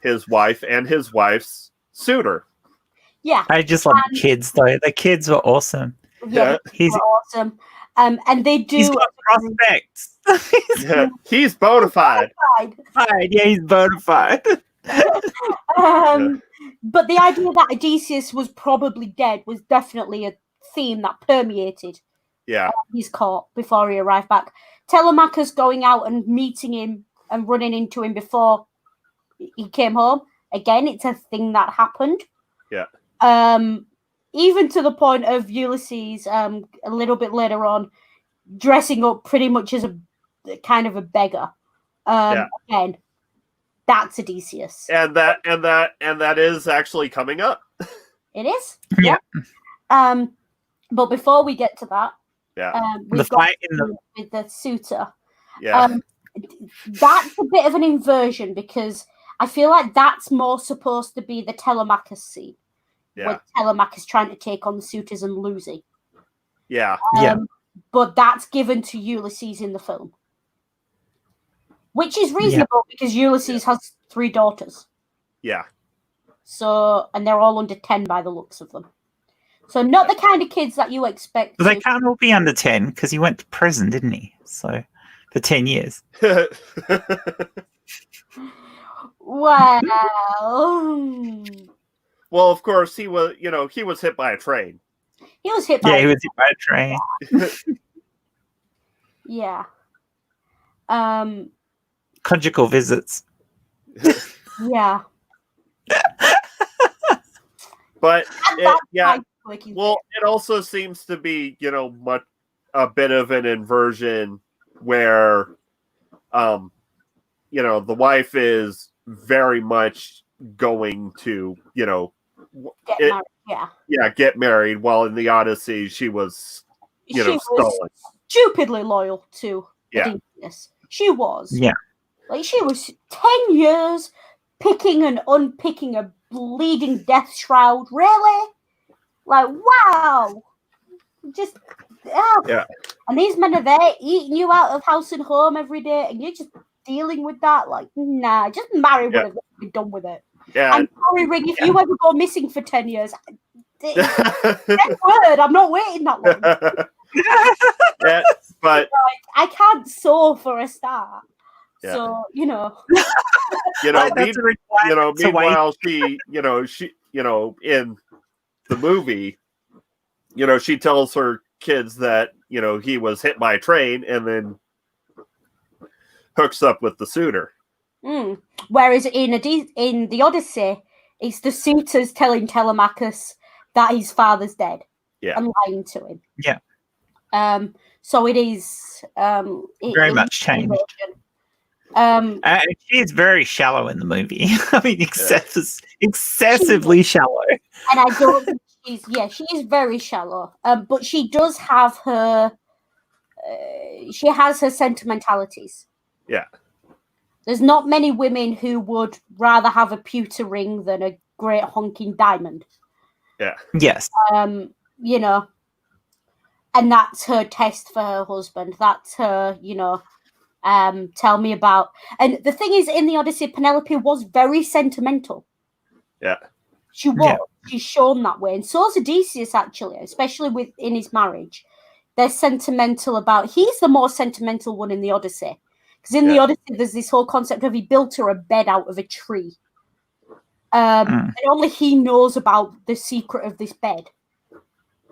his wife and his wife's suitor. Yeah. I just love the kids though. The kids were awesome. Yeah, he's awesome. And they do. He's got prospects. He's bona fide. Yeah, he's bona fide. But the idea that Odysseus was probably dead was definitely a theme that permeated his court before he arrived back. Telemachus going out and meeting him and running into him before he came home. Again, it's a thing that happened. Yeah. Even to the point of Ulysses, a little bit later on, dressing up pretty much as a kind of a beggar. Again, that's Odysseus. And that is actually coming up. It is. Yeah. But before we get to that, the fight with the suitor. Yeah. That's a bit of an inversion, because I feel like that's more supposed to be the Telemachus scene. Yeah. With Telemachus trying to take on the suitors and losing. Yeah. But that's given to Ulysses in the film. Which is reasonable because Ulysses has 3 daughters. Yeah. So, and they're all under 10 by the looks of them. So not the kind of kids that you expect. But they can't all be under 10 because he went to prison, didn't he? So, for 10 years. Well. Well, of course, he was hit by a train. He was hit by he was hit by a train. Yeah. Conjugal visits. Yeah. But it Well, it also seems to be, a bit of an inversion where, the wife is very much going to, get married, while in the Odyssey she was, stolen. Stupidly loyal to Odysseus. She was. Yeah. Like, she was 10 years picking and unpicking a bleeding death shroud. Really? Like, wow. Just, yeah. And these men are there eating you out of house and home every day, and you're just dealing with that. Like, nah, just marry one of them and be done with it. Yeah. I'm sorry, Rig, if you ever go missing for 10 years, word, I'm not waiting that long. But I can't sew for a start. Yeah. So That's a requirement to wait. meanwhile she in the movie, she tells her kids that he was hit by a train, and then hooks up with the suitor. Whereas in the Odyssey, it's the suitors telling Telemachus that his father's dead, and lying to him. Yeah. So it is very much changed. She is very shallow in the movie. I mean, excessively shallow. And I don't think she is very shallow. But she does have her sentimentalities. Yeah. There's not many women who would rather have a pewter ring than a great honking diamond. Yeah. Yes. And that's her test for her husband. That's her, tell me about. And the thing is, in the Odyssey, Penelope was very sentimental. Yeah. She was. Yeah. She's shown that way. And so's Odysseus, actually, especially in his marriage. They're sentimental about. He's the more sentimental one in the Odyssey. Because in the Odyssey, there's this whole concept of he built her a bed out of a tree. And only he knows about the secret of this bed.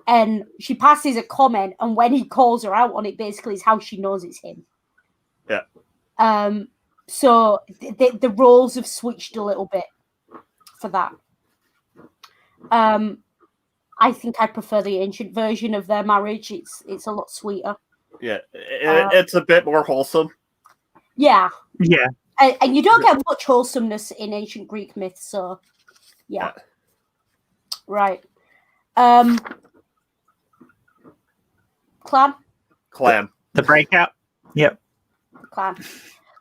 And she passes a comment, and when he calls her out on it, basically is how she knows it's him. Yeah. So the roles have switched a little bit for that. I think I prefer the ancient version of their marriage. It's a lot sweeter. Yeah, it's a bit more wholesome. Yeah. Yeah. And you don't get much wholesomeness in ancient Greek myths, so yeah. Right. Clan. The breakout. Yep. Clan.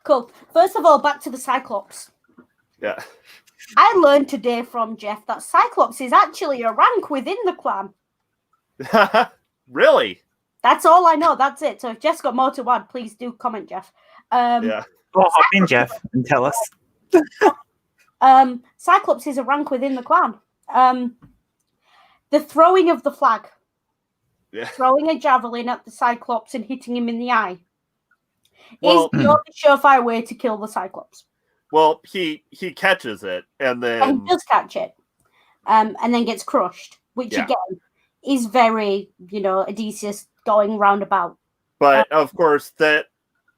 Cool. First of all, back to the Cyclops. Yeah. I learned today from Jeff that Cyclops is actually a rank within the clan. Really? That's all I know. That's it. So if Jeff's got more to add, please do comment, Jeff. Well, hop in, Jeff, and tell us. Cyclops is a rank within the clan. The throwing of the flag. Yeah. Throwing a javelin at the Cyclops and hitting him in the eye is the only surefire way to kill the Cyclops. Well, he catches it, and then he does catch it, and then gets crushed, which again is very, Odysseus going roundabout. But of course,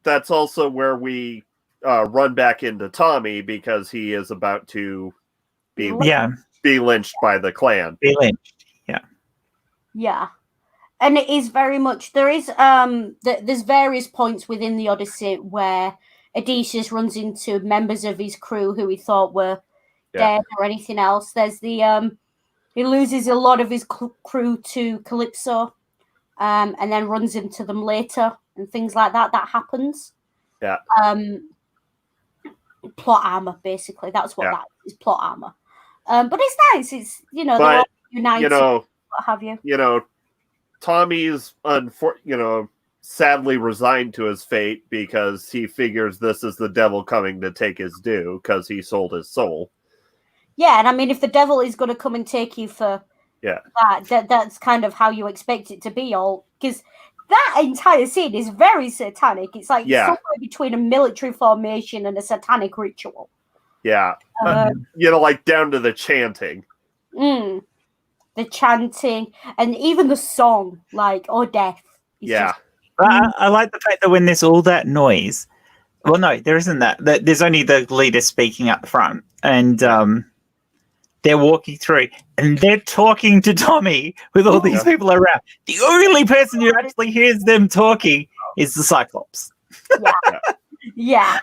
that's also where we run back into Tommy, because he is about to be lynched by the clan. Be lynched, yeah. And it is very much, there's various points within the Odyssey where Odysseus runs into members of his crew who he thought were dead or anything else. There's he loses a lot of his crew to Calypso, and then runs into them later and things like that. That happens. Yeah. Plot armor, basically. That's what that is, plot armor. But it's nice. It's, they're all united, what have you. Tommy's sadly resigned to his fate because he figures this is the devil coming to take his due because he sold his soul. Yeah, and I mean, if the devil is going to come and take you for that's kind of how you expect it to be, all because that entire scene is very satanic. It's like somewhere between a military formation and a satanic ritual. Yeah, like down to the chanting. The chanting and even the song, like "Oh Death." I like the fact that when there's all that noise, well, no, there isn't that. There's only the leader speaking up front, and they're walking through, and they're talking to Tommy with all these people around. The only person who actually hears them talking is the Cyclops. Yeah.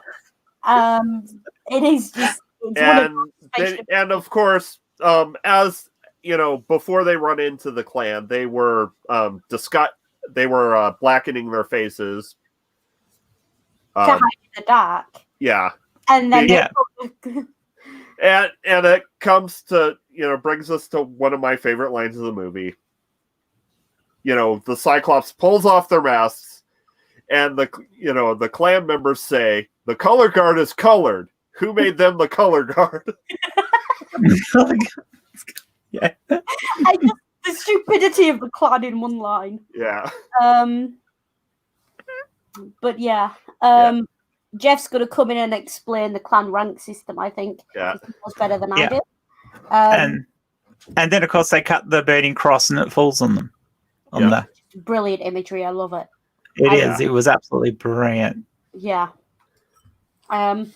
It is just. And of course, as before they run into the clan, they were blackening their faces to hide in the dark. Yeah, and then and it comes to brings us to one of my favorite lines of the movie. The Cyclops pulls off their masks, and the clan members say, "The color guard is colored. Who made them the color guard?" The stupidity of the clan in one line. Yeah. But yeah, Jeff's going to come in and explain the clan rank system, I think. Yeah. He knows better than I Yeah. do. And then, of course, they cut the burning cross and it falls on them. Brilliant imagery. I love it. It is. It was absolutely brilliant. Yeah. That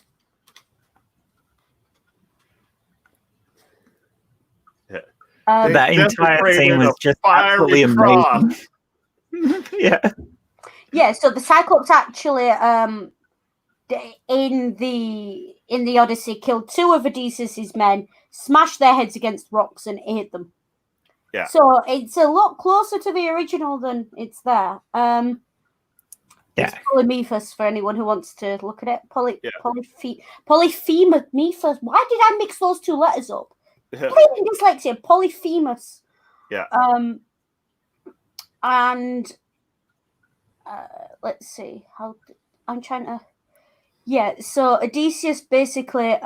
entire scene was just absolutely amazing. Yeah. Yeah, so the Cyclops actually in the Odyssey killed 2 of Odysseus's men, smashed their heads against rocks and ate them. Yeah. So it's a lot closer to the original than it's there. It's Polyphemus for anyone who wants to look at it. Polyphemus. Why did I mix those 2 letters up? Dyslexia. Polyphemus. Yeah. And let's see how I'm trying to. Yeah. So Odysseus basically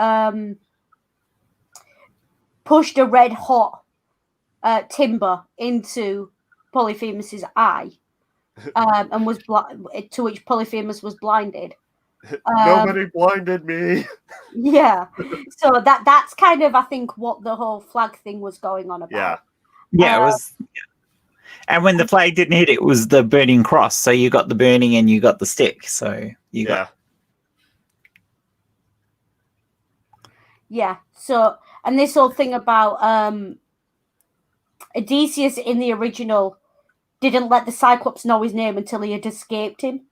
pushed a red hot timber into Polyphemus's eye, and was to which Polyphemus was blinded. Nobody blinded me. Yeah. So that's kind of, I think, what the whole flag thing was going on about. Yeah, it was. And when the flag didn't hit, it was the burning cross. So you got the burning and you got the stick. So you got. Yeah. So, and this whole thing about Odysseus in the original didn't let the Cyclops know his name until he had escaped him.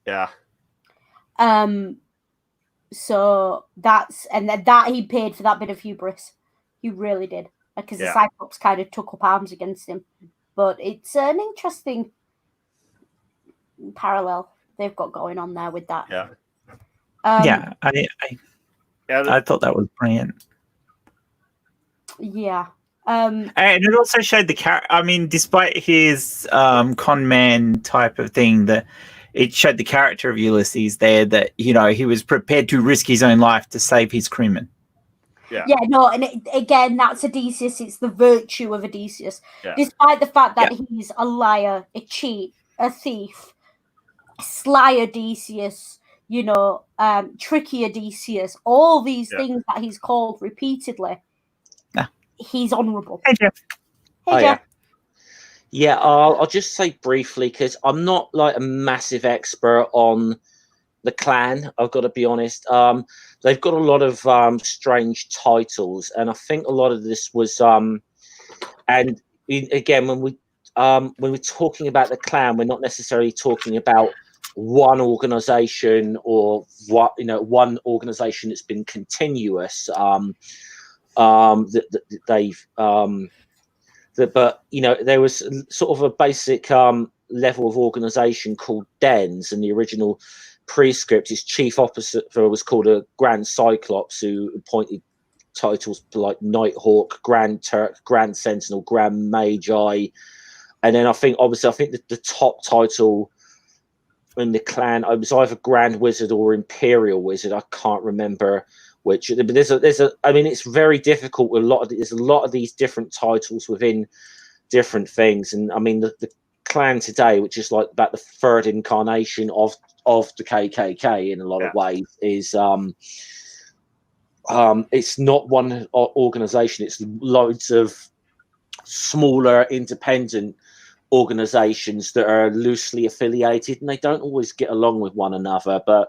Yeah. So that's, and that he paid for that bit of hubris. He really did, because the Cyclops kind of took up arms against him. But it's an interesting parallel they've got going on there with that. Yeah. I thought that was brilliant. Yeah. And it also showed the character. I mean, despite his con man type of thing, that it showed the character of Ulysses there, that, you know, he was prepared to risk his own life to save his crewmen. Yeah, no, and again, that's Odysseus. It's the virtue of Odysseus. Yeah. Despite the fact that he's a liar, a cheat, a thief, sly Odysseus, you know, tricky Odysseus, all these things that he's called repeatedly, he's honourable. Hey, Jeff. Hey, Jeff. Yeah, I'll just say briefly, because I'm not like a massive expert on the clan, I've got to be honest. They've got a lot of strange titles, and I think a lot of this was and again, when we're talking about the clan, we're not necessarily talking about one organization or one organization that's been continuous. That they've but you know, there was sort of a basic level of organization called dens, and the original prescript, his chief officer was called a Grand Cyclops, who appointed titles like Nighthawk, Grand Turk, Grand Sentinel, Grand Magi, and then I think the top title in the clan, it was either Grand Wizard or Imperial Wizard. I can't remember which, but there's a I mean, it's very difficult with there's a lot of these different titles within different things, and I mean the clan today, which is like about the third incarnation of the KKK in a lot of ways, is it's not one organization, it's loads of smaller independent organizations that are loosely affiliated, and they don't always get along with one another. But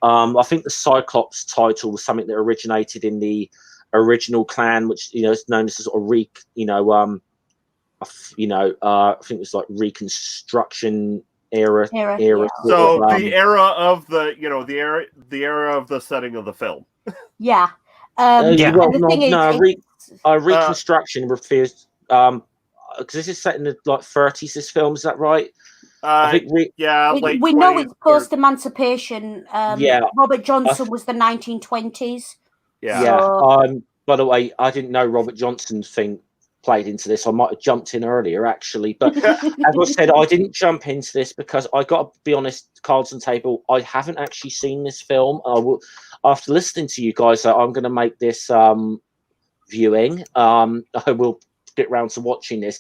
I think the Cyclops title was something that originated in the original clan, which, you know, is known as sort of I think it was like Reconstruction era. Yeah. So the era of the era of the setting of the film. Yeah. Reconstruction refers because this is set in the like 30s. This film, is that right? I think we know it's post emancipation. Robert Johnson was the 1920s. By the way, I didn't know Robert Johnson's thing played into this. I might have jumped in earlier, actually, but as I said, I didn't jump into this because I got to be honest, cards on table, I haven't actually seen this film. I will, after listening to you guys, I'm going to make this viewing. I will get round to watching this.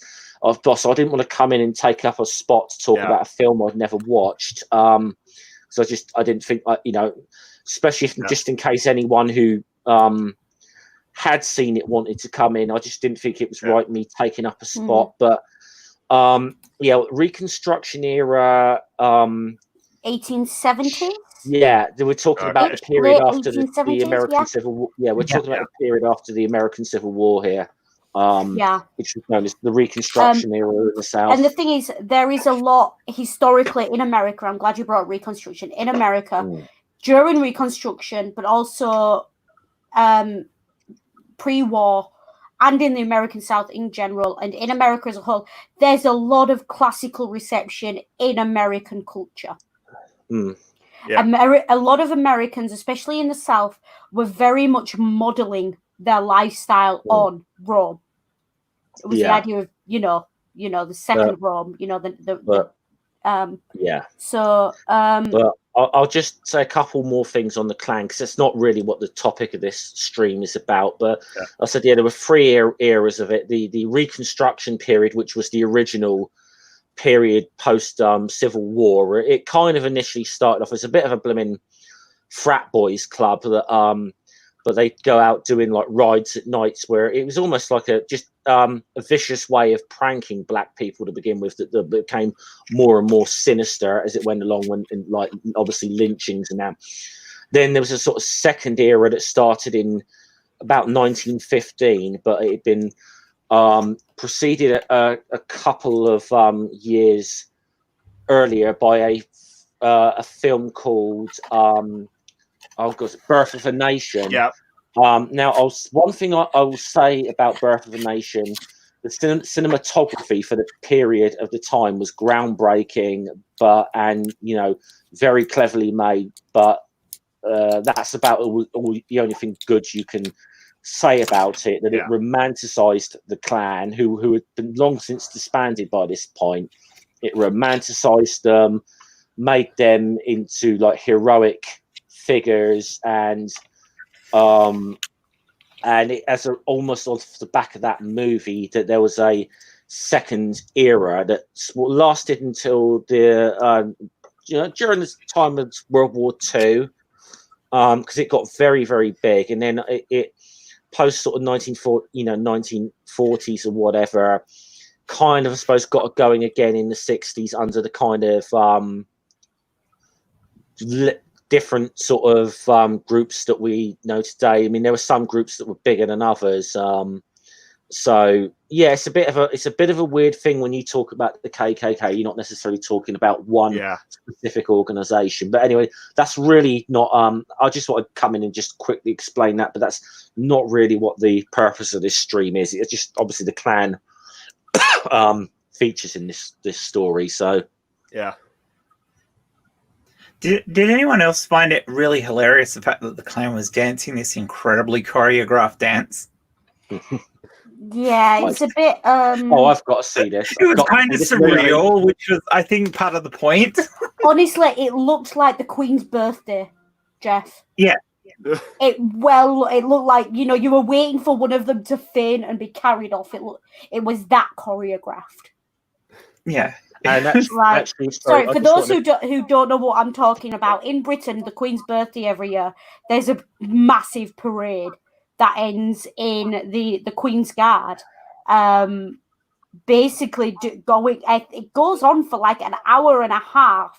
boss. I didn't want to come in and take up a spot to talk about a film I'd never watched. So I didn't think, especially if, just in case anyone who had seen it wanted to come in, I just didn't think it was right me taking up a spot. But Reconstruction era, 1870s. Yeah, they were talking about the period after the American Civil War. Yeah, we're talking about the period after the American Civil War here. Which was known as the Reconstruction era in the South. And the thing is, there is a lot historically in America. I'm glad you brought Reconstruction in America during Reconstruction, but also pre-war and in the American South in general, and in America as a whole. There's a lot of classical reception in American culture. A lot of Americans, especially in the South, were very much modeling their lifestyle on Rome. It was the idea of, the second Rome, But I'll just say a couple more things on the Klan, because it's not really what the topic of this stream is about. But I said, there were three eras of it. The Reconstruction period, which was the original period post Civil War. It kind of initially started off as a bit of a blooming frat boys club that but they'd go out doing like rides at nights, where it was almost like a vicious way of pranking black people to begin with, that became more and more sinister as it went along, when like obviously lynchings and that. Then there was a sort of second era that started in about 1915, but it had been preceded a couple of years earlier by a film called Birth of a Nation. Now, one thing I will say about Birth of a Nation, the cinematography for the period of the time was groundbreaking, and very cleverly made. But that's about all the only thing good you can say about it. That it romanticized the Klan, who had been long since disbanded by this point. It romanticized them, made them into like heroic figures, and it, as almost off the back of that movie, that there was a second era that lasted until the during the time of World War II, because it got very, very big, and then it post sort of 1940s or whatever, kind of I suppose got going again in the 60s under the kind of different sort of groups that we know today. I mean, there were some groups that were bigger than others. So yeah, it's a bit of a weird thing when you talk about the KKK. You're not necessarily talking about one specific organization. But anyway, that's really not. I just want to come in and just quickly explain that, but that's not really what the purpose of this stream is. It's just obviously the Klan features in this story. So yeah. Did anyone else find it really hilarious, the fact that the Klan was dancing this incredibly choreographed dance? Yeah, it's a bit. Oh, I've got to see this. It was kind of surreal, which was, I think, part of the point. Honestly, it looked like the Queen's birthday, Jeff. Yeah. It looked like, you were waiting for one of them to faint and be carried off. It was that choreographed. Yeah. And that's sorry, for those who don't know what I'm talking about, in Britain, the Queen's birthday every year, there's a massive parade that ends in the Queen's Guard. Basically, it goes on for like an hour and a half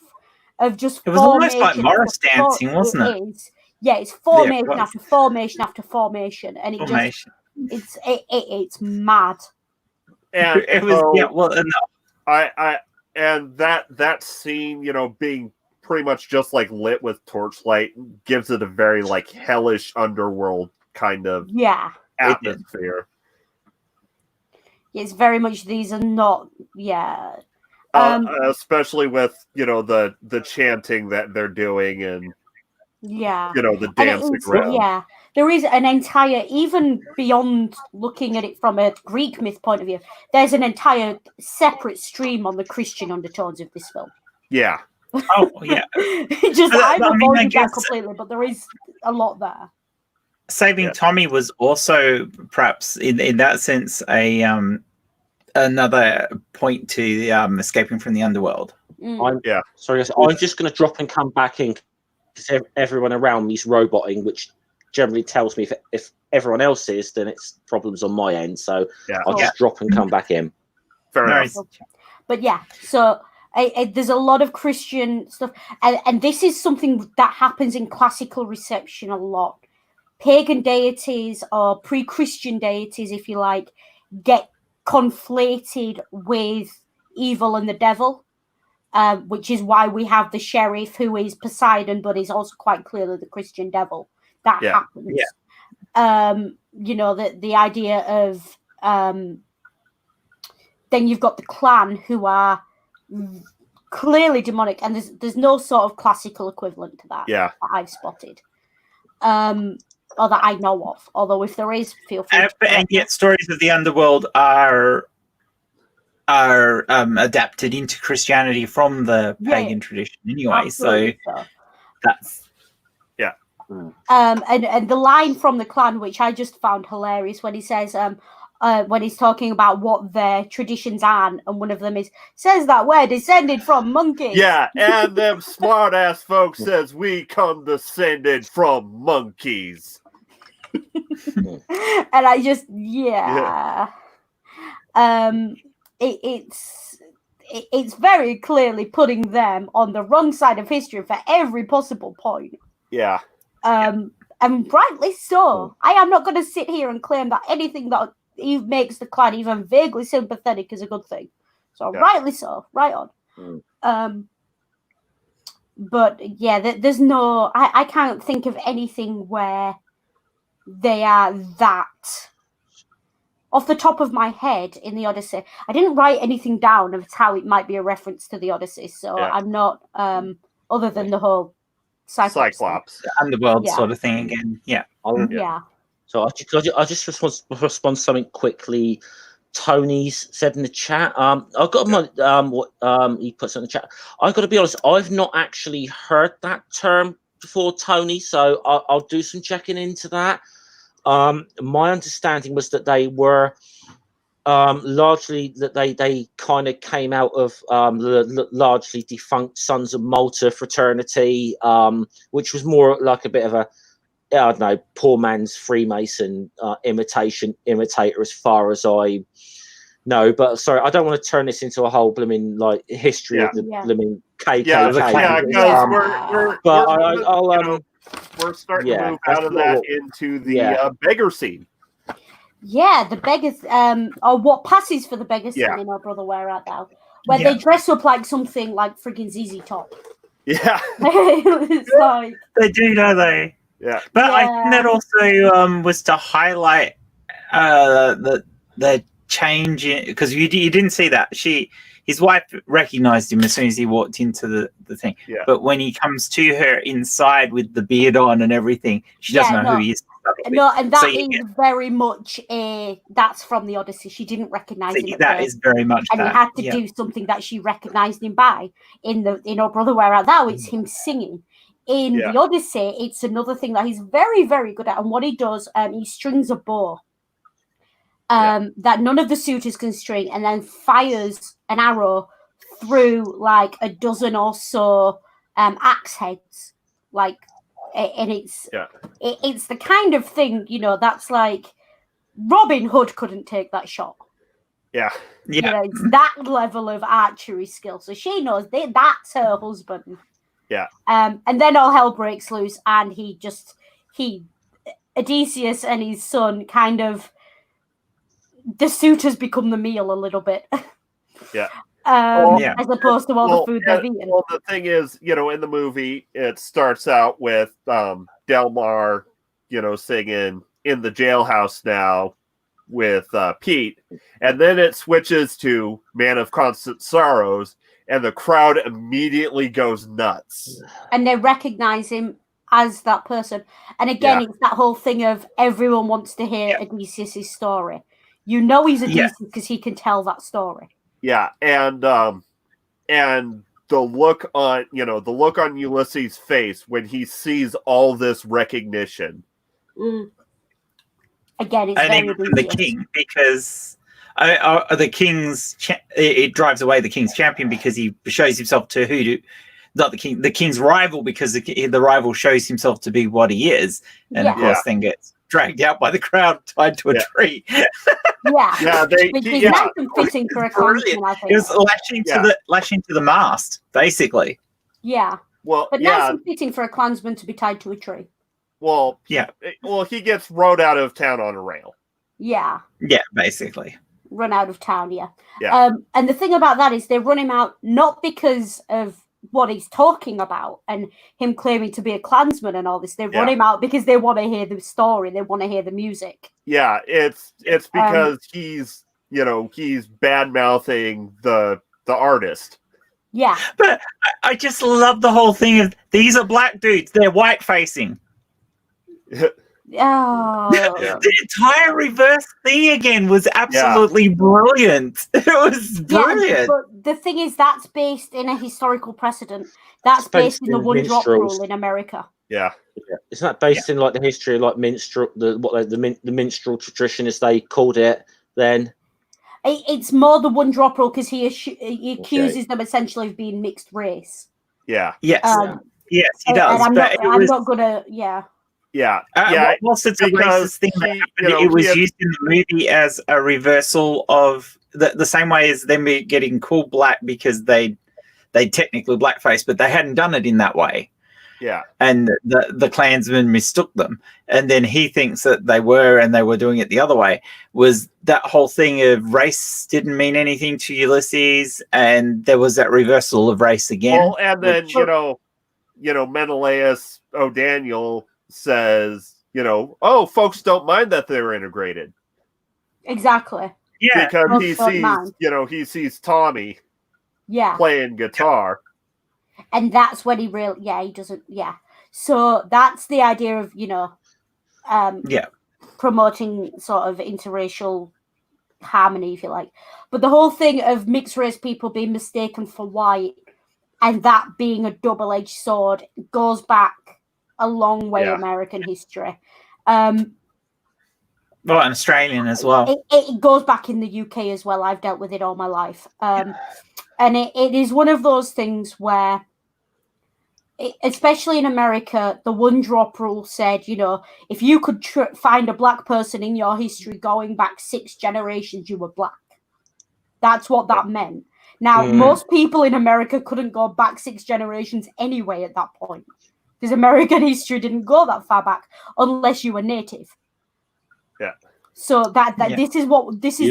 of just. It was almost like Morris dancing, wasn't it? Yeah, it's formation after formation after formation, and it's mad. And it was and that scene, being pretty much just like lit with torchlight, gives it a very like hellish underworld kind of atmosphere. It's very much, these are not especially with the chanting that they're doing, and the dancing around. There is an entire, even beyond looking at it from a Greek myth point of view, there's an entire separate stream on the Christian undertones of this film. Yeah. Oh, yeah. I've avoided that completely, but there is a lot there. Saving Tommy was also perhaps in that sense a another point to the escaping from the underworld. Sorry, I'm just going to drop and come back in because everyone around me is roboting, which generally tells me if everyone else is, then it's problems on my end. So I'll just drop and come back in. Fair enough. But yeah, so there's a lot of Christian stuff, and this is something that happens in classical reception a lot. Pagan deities or pre-Christian deities, if you like, get conflated with evil and the devil, which is why we have the sheriff who is Poseidon, but is also quite clearly the Christian devil. That happens. You know, the idea of then you've got the clan who are clearly demonic, and there's no sort of classical equivalent to that that I've spotted. Or that I know of. Although if there is, feel free. And yet, stories of the underworld are adapted into Christianity from the pagan tradition, anyway. So that's and the line from the clan, which I just found hilarious, when he says when he's talking about what their traditions are, and one of them says that we're descended from monkeys. Yeah, and them smart ass folks says we come descended from monkeys. And I just it's very clearly putting them on the wrong side of history for every possible point. And rightly so. I am not going to sit here and claim that anything that makes the clan even vaguely sympathetic is a good thing. So rightly so, right on. But yeah, there's no. I can't think of anything where they are that. Off the top of my head, in the Odyssey, I didn't write anything down of how it might be a reference to the Odyssey, so I'm not. Other than the whole Cyclops. Underworld sort of thing again. So I just respond to something quickly. Tony's said in the chat. I've got my what he puts in the chat. I've got to be honest. I've not actually heard that term before, Tony. So I'll do some checking into that. My understanding was that they were largely that they kind of came out of the largely defunct Sons of Malta fraternity, which was more like a bit of a I don't know, poor man's Freemason imitator as far as I know. But sorry, I don't want to turn this into a whole blooming like history of the blooming KKK. We're starting to move out of that into the beggar scene. Yeah, the beggars, or what passes for the beggar scene in Oh Brother Where Art Thou, where they dress up like something like friggin' ZZ Top. Yeah. It's like... They do, don't they? Yeah. But I think that also was to highlight the change in, because you didn't see that. His wife recognized him as soon as he walked into the thing. Yeah. But when he comes to her inside with the beard on and everything, she doesn't know who he is. No, and that is very much that's from the Odyssey. She didn't recognize him. That is very much and he had to do something that she recognized him by. In Oh Brother Where Art Thou, it's him singing. In the Odyssey, it's another thing that he's very, very good at. And what he does, he strings a bow that none of the suitors can string, and then fires an arrow through like a dozen or so axe heads. Like, and it's the kind of thing, that's like Robin Hood couldn't take that shot. Yeah. It's that level of archery skill. So she knows that's her husband. Yeah. And then all hell breaks loose, and Odysseus and his son kind of, the suitors become the meal a little bit. Yeah. As opposed to all the food they've eaten. Well, the thing is, in the movie, it starts out with Delmar, singing In the Jailhouse Now with Pete, and then it switches to Man of Constant Sorrows, and the crowd immediately goes nuts. And they recognize him as that person. And again, it's that whole thing of everyone wants to hear Odysseus' story. He's Odysseus because he can tell that story. Yeah, and the look on Ulysses' face when he sees all this recognition. Again, it's and very even from the king, because The king's it drives away the king's champion because he shows himself to not the king's rival, because the rival shows himself to be what he is, and of course then gets dragged out by the crowd, tied to a tree. Which is nice and fitting for a Klansman, I think. It was lashing to the mast, basically. Yeah. Well, but nice and fitting for a Klansman to be tied to a tree. Well, Well, he gets rode out of town on a rail. Yeah. Yeah, basically. Run out of town, and the thing about that is they run him out not because of what he's talking about and him claiming to be a Klansman and all this. They run him out because they want to hear the story. They want to hear the music. Yeah, it's because he's bad mouthing the artist. Yeah, but I just love the whole thing of these are black dudes. They're white facing. The entire reverse thing again was absolutely brilliant. It was brilliant. But the thing is, that's based in a historical precedent. That's based in the one drop rule in America. Yeah. Isn't that based in like the history of like minstrel, the minstrel tradition, as they called it then? It's more the one drop rule because he accuses them essentially of being mixed race. Yeah. Yes. Yes, he does. And I'm not gonna. Whilst it's a racist thing that happened, it was used in the movie as a reversal of the same way as them getting called black because they technically blackface, but they hadn't done it in that way. Yeah. And the Klansman mistook them. And then he thinks that they were doing it the other way. Was that whole thing of race didn't mean anything to Ulysses, and there was that reversal of race again. Well, and then, Menelaus O'Daniel says, folks don't mind that they're integrated. Exactly. Yeah. Because he sees Tommy playing guitar. And that's when he he doesn't, So that's the idea of, promoting sort of interracial harmony, if you like. But the whole thing of mixed race people being mistaken for white and that being a double-edged sword goes back a long way in American history. And Australian as well. It goes back in the UK as well. I've dealt with it all my life. And it is one of those things where, especially in America, the one drop rule said, if you could find a black person in your history going back 6 generations, you were black. That's what that meant. Now, most people in America couldn't go back 6 generations anyway at that point, because American history didn't go that far back unless you were native. Yeah. So this is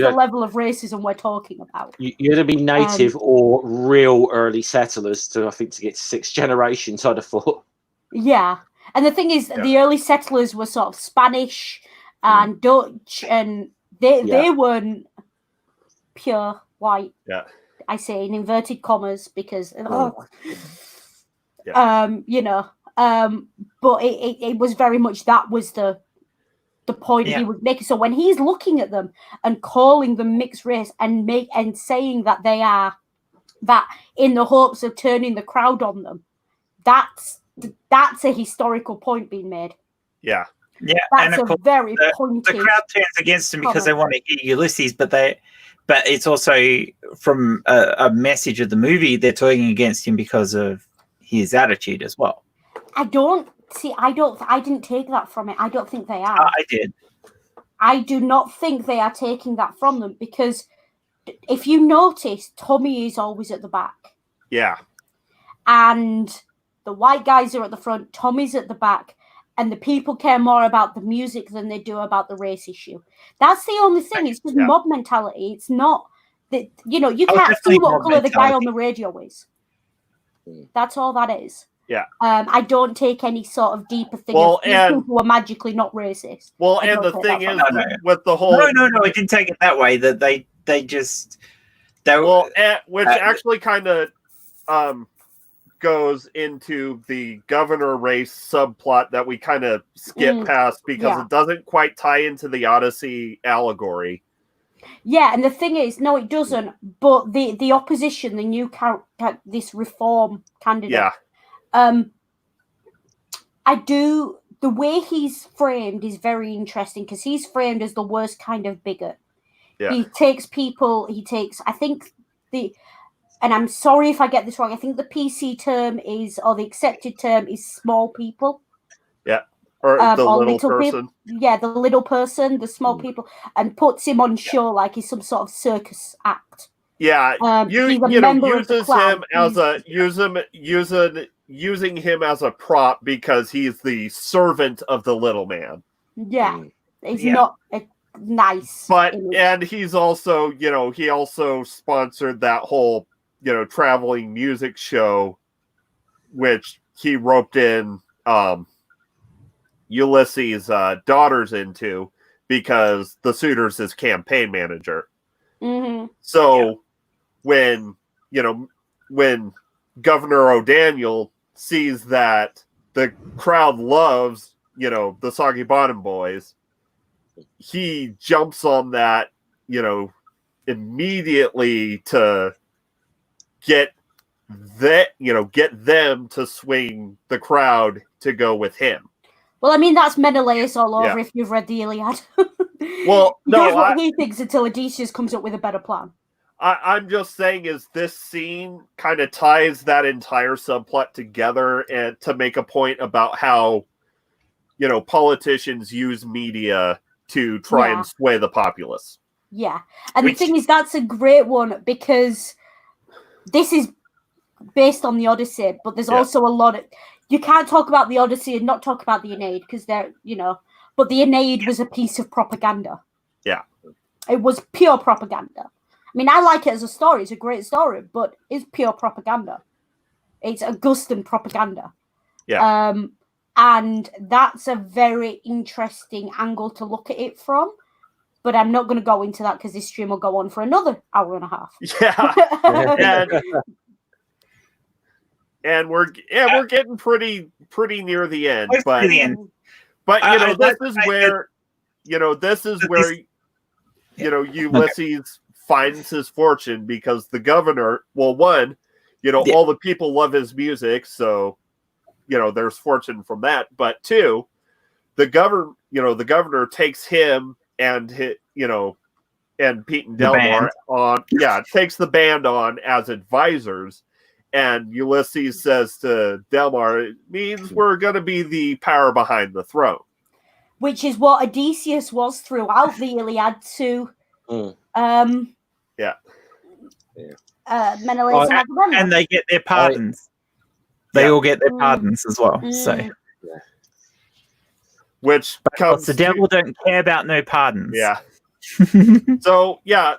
the level of racism we're talking about. You had to be native or real early settlers to get to 6 generations, I'd have thought. Yeah. And the thing is, the early settlers were sort of Spanish and Dutch, and they weren't pure white. Yeah. I say in inverted commas because but it was very much that was the point he was making. So when he's looking at them and calling them mixed race and saying that they are that in the hopes of turning the crowd on them, that's a historical point being made. Yeah. Yeah. That's a very pointed. The crowd turns against him because they want to hear Ulysses, but it's also from a message of the movie, they're talking against him because of his attitude as well. I didn't take that from it. I don't think they are. I did. I do not think they are taking that from them, because if you notice, Tommy is always at the back. Yeah. And the white guys are at the front, Tommy's at the back, and the people care more about the music than they do about the race issue. That's the only thing. It's just mob mentality. It's not that, you can't see what colour the guy on the radio is. That's all that is. Yeah. I don't take any sort of deeper thing. People are magically not racist. Well, and the thing is, with the whole... No, I didn't take it that way, that they just... which actually kind of goes into the governor race subplot that we kind of skip past because it doesn't quite tie into the Odyssey allegory. Yeah, and the thing is, no, it doesn't. But the opposition, the new this reform candidate, the way he's framed is very interesting, because he's framed as the worst kind of bigot. Yeah. He takes people. I think and I'm sorry if I get this wrong. I think the PC term is, or the accepted term is, small people. Yeah. Or the or little person. Yeah, the little person, the small people, and puts him on show like he's some sort of circus act. Yeah, he's a member of the uses clan. him as using him as a prop because he's the servant of the little man. Yeah, he's not a nice. But image. and he's also, he also sponsored that whole, traveling music show, which he roped in Ulysses' daughters into because the suitor's his campaign manager. Mm-hmm. So when Governor O'Daniel sees that the crowd loves, the Soggy Bottom Boys, he jumps on that, immediately to get them to swing the crowd to go with him. Well, I mean, that's Menelaus all over if you've read the Iliad. Well, he does what he thinks until Odysseus comes up with a better plan. I'm just saying is this scene kind of ties that entire subplot together and to make a point about how, politicians use media to try and sway the populace. Yeah. And the thing is, that's a great one because this is based on the Odyssey, but there's also a lot of... You can't talk about the Odyssey and not talk about the Aeneid because they're, but the Aeneid was a piece of propaganda. Yeah. It was pure propaganda. I mean, I like it as a story. It's a great story, but it's pure propaganda. It's Augustan propaganda. Yeah. And that's a very interesting angle to look at it from. But I'm not going to go into that because this stream will go on for another hour and a half. Yeah. and we're getting pretty near the end. But this is where Ulysses finds his fortune because the governor, all the people love his music, so there's fortune from that. But two, the governor takes him and and Pete and Delmar takes the band on as advisors, and Ulysses says to Delmar, it means we're going to be the power behind the throne. Which is what Odysseus was throughout the Iliad to Menelaus and Agamemnon. And they get their pardons. They all get their pardons as well. So, which comes the devil don't care about no pardons. Yeah. So and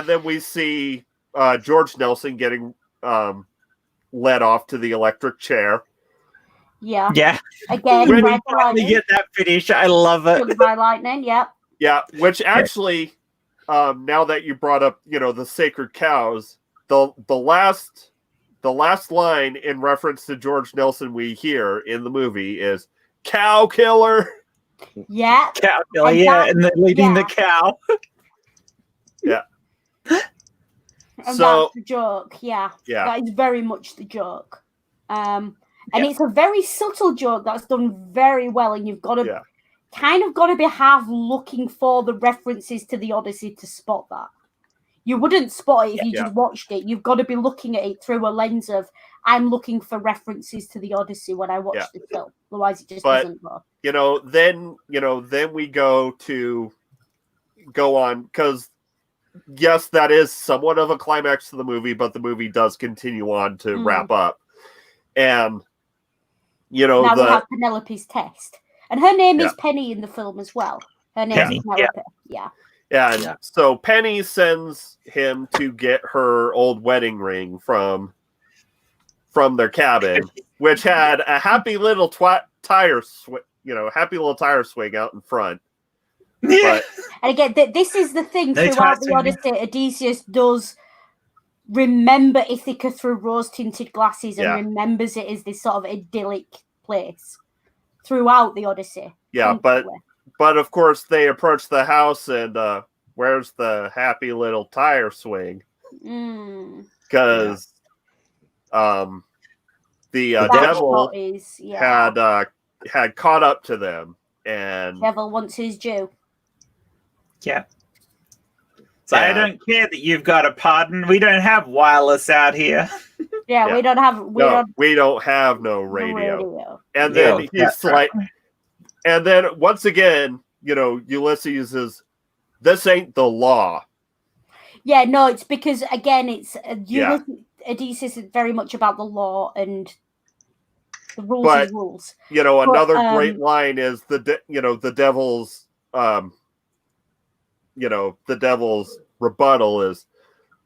then we see George Nelson getting led off to the electric chair. Yeah. Yeah. Again, when we finally get that finish, I love it. Killed by lightning. Yep. Yeah. Which actually, now that you brought up, the sacred cows, the last line in reference to George Nelson we hear in the movie is "cow killer." Yeah. Cow killer. And they're leading the cow. Yeah. And that's the joke. Yeah. That is very much the joke. And it's a very subtle joke that's done very well, and you've got to kind of got to be half looking for the references to the Odyssey to spot that. You wouldn't spot it if you just watched it. You've got to be looking at it through a lens of, I'm looking for references to the Odyssey when I watch the film. Otherwise, it just doesn't go. Then we go on because yes, that is somewhat of a climax to the movie, but the movie does continue on to wrap up, and now we have Penelope's test, and her name is Penny in the film as well. Her name is Penelope. Yeah. So Penny sends him to get her old wedding ring from their cabin, which had a happy little tire swing out in front. But, and again, this is the thing throughout the Odyssey. Odysseus does remember Ithaca through rose-tinted glasses and remembers it as this sort of idyllic place throughout the Odyssey. Yeah, but of course they approach the house and where's the happy little tire swing? Because the devil had caught up to them, and devil wants his due. Yeah. So I don't care that you've got a pardon. We don't have wireless out here. Yeah, we don't have we don't have no radio. And Yeah, then he's like, and then once again, Ulysses is, this ain't the law. Yeah, no, it's because again, it's Odysseus is very much about the law and the rules is rules. Another great line is the devil's the devil's rebuttal is,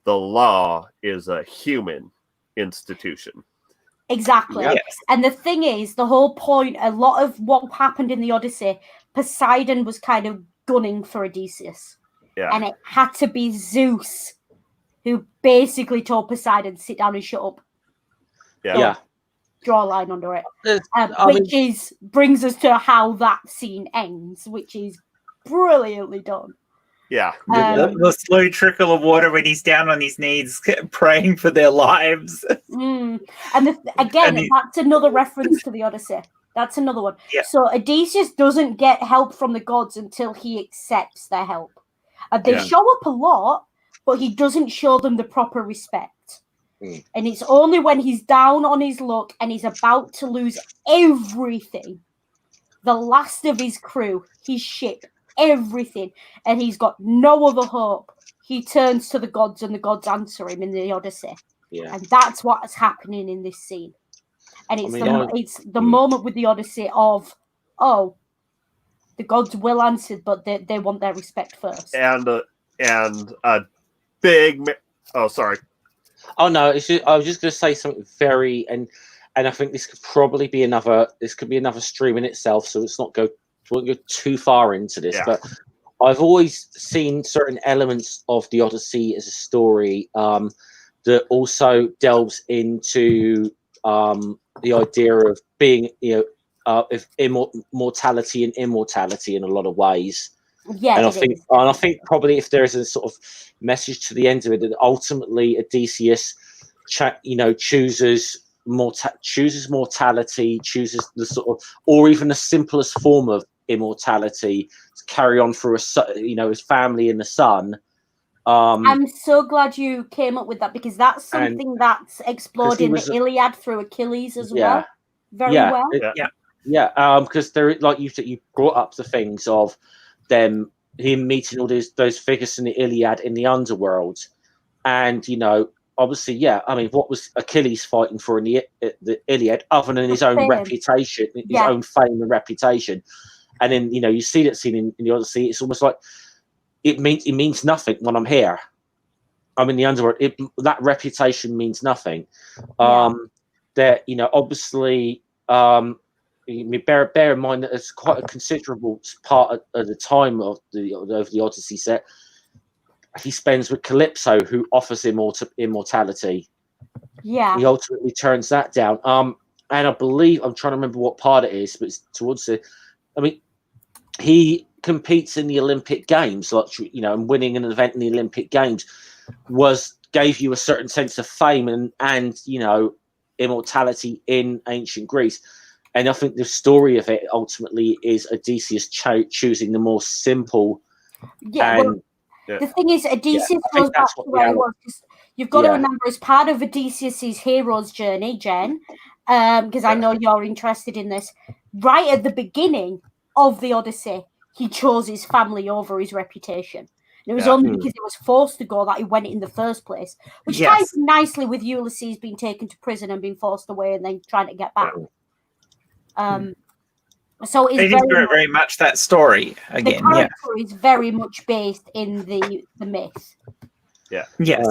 the law is a human institution. Exactly. Yes. And the thing is, the whole point, a lot of what happened in the Odyssey, Poseidon was kind of gunning for Odysseus. Yeah. And it had to be Zeus who basically told Poseidon, sit down and shut up. Yeah. Draw a line under it. Brings us to how that scene ends, which is brilliantly done. Yeah. The slow trickle of water when he's down on his knees praying for their lives. And that's another reference to the Odyssey. That's another one. Yeah. So Odysseus doesn't get help from the gods until he accepts their help. And they show up a lot, but he doesn't show them the proper respect. And it's only when he's down on his luck and he's about to lose everything, the last of his crew, his ship, everything, and he's got no other hope, he turns to the gods and the gods answer him in the Odyssey. And that's what's happening in this scene. And it's the moment with the Odyssey of, the gods will answer, but they want their respect first. And a big sorry. Oh no, I was just going to say something very, and I think this could probably be another stream in itself, so it's not won't go too far into this, but I've always seen certain elements of the Odyssey as a story that also delves into the idea of being, of mortality and immortality in a lot of ways. Yeah, and I think probably if there is a sort of message to the end of it, that ultimately Odysseus, chooses mortality, chooses the sort of, or even the simplest form of immortality to carry on through his family in the sun. I'm so glad you came up with that, because that's something that's explored in the Iliad through Achilles as well. Very well. Because there, like you brought up the things of him meeting all those figures in the Iliad in the underworld, and obviously, what was Achilles fighting for in the Iliad other than his own reputation, his own fame and reputation? And then you see that scene in the Odyssey. It's almost like it means nothing when I'm here. I'm in the underworld. That reputation means nothing. That obviously, bear in mind that it's quite a considerable part at the time of the Odyssey set. He spends with Calypso, who offers him immortality. Yeah, he ultimately turns that down. And I believe, I'm trying to remember what part it is, but it's towards the. He competes in the Olympic Games, and winning an event in the Olympic Games gave you a certain sense of fame and immortality in ancient Greece. And I think the story of it ultimately is Odysseus choosing the more simple. The thing is, Odysseus goes back to where he was. You've got to remember, as part of Odysseus's hero's journey, Jen, because I know you're interested in this, right at the beginning of the Odyssey, he chose his family over his reputation. And it was only because he was forced to go that he went in the first place, which ties nicely with Ulysses being taken to prison and being forced away and then trying to get back. So it is very much that story again. The character is very much based in the myth. Yeah. Yes.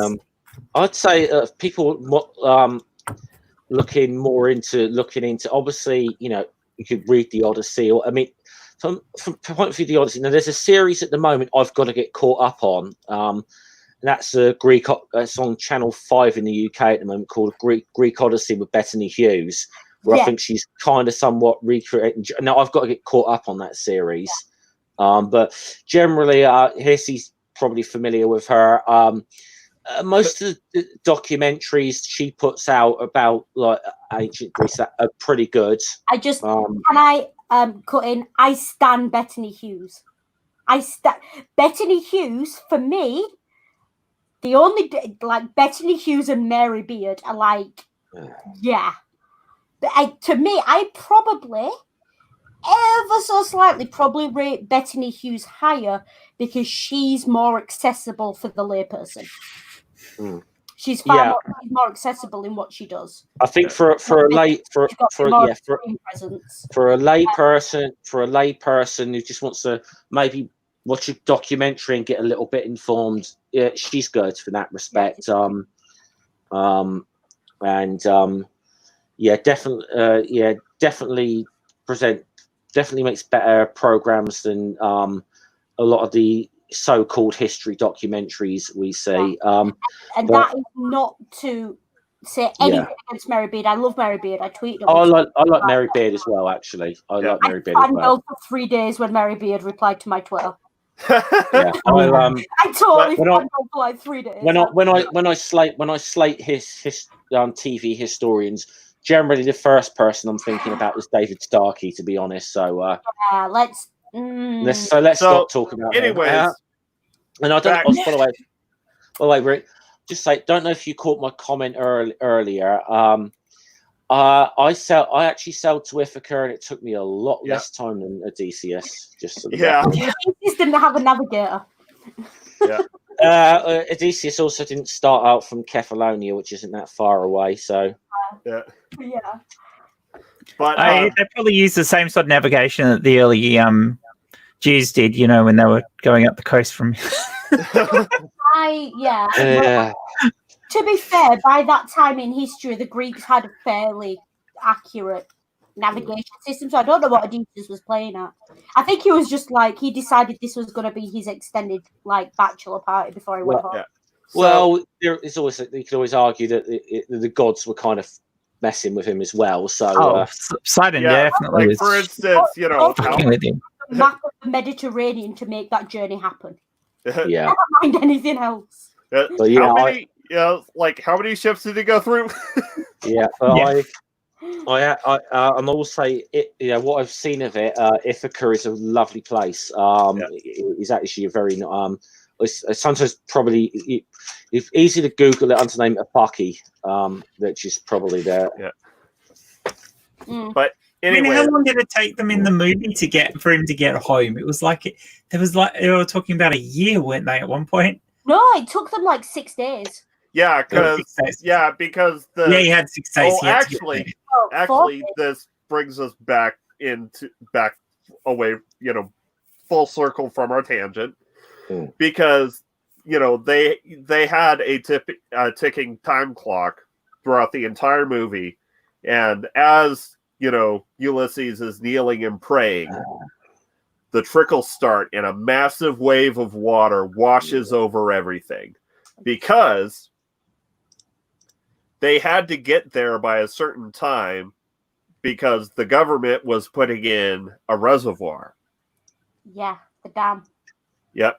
I'd say people looking into. Obviously, you could read the Odyssey, or from point of view of the Odyssey. Now, there's a series at the moment I've got to get caught up on. And that's a Greek. It's on Channel 5 in the UK at the moment, called Greek Odyssey with Bettany Hughes. Where I think she's kind of somewhat recreating. Now I've got to get caught up on that series, but generally, Hirsi's probably familiar with her. Most of the documentaries she puts out about ancient Greece are pretty good. Can I cut in? I stan Bettany Hughes. Bettany Hughes, for me, The only like Bettany Hughes and Mary Beard are like, yeah. To me, I probably ever so slightly probably rate Bettany Hughes higher because she's more accessible for the layperson. She's far more accessible in what she does. I think for a lay person who just wants to maybe watch a documentary and get a little bit informed, yeah, she's good for that respect. Definitely makes better programs than a lot of the so-called history documentaries we see. That is not to say anything against Mary Beard. I love Mary Beard. I tweeted. I like Mary Beard as well. Actually, I like Mary Beard as well. For 3 days when Mary Beard replied to my Twitter. I totally fangirled for like 3 days. When I slate his TV historians, generally the first person I'm thinking about is David Starkey, to be honest. So let's stop talking about anyways. And I don't. By the way, Rick, just say, don't know if you caught my comment earlier. I actually sailed to Ithaca, and it took me a lot less time than Odysseus. Odysseus didn't have a navigator. Odysseus also didn't start out from Kefalonia, which isn't that far away. So but they probably used the same sort of navigation that the early Jews did, when they were going up the coast from. To be fair, by that time in history, the Greeks had a fairly accurate navigation system, so I don't know what Odysseus was playing at. I think he was just like, he decided this was going to be his extended like bachelor party before he went home. There is always, you could always argue that the gods were kind of messing with him as well. So Poseidon definitely. Like, for instance, map of the Mediterranean to make that journey happen. Never mind anything else. How many ships did he go through? I'm also what I've seen of it. Ithaca is a lovely place. It's actually a very it's sometimes probably it's easy to Google it under the name of Bucky, which is probably there. But anyway, how long did it take them in the movie for him to get home? It was like they were talking about a year, weren't they? At one point. No, it took them like 6 days. Yeah, because he had 6 days. Actually, this brings us back away, full circle from our tangent, because they had a ticking time clock throughout the entire movie, and as Ulysses is kneeling and praying, the trickles start, and a massive wave of water washes over everything, because they had to get there by a certain time because the government was putting in a reservoir. Yeah, the dam. Yep.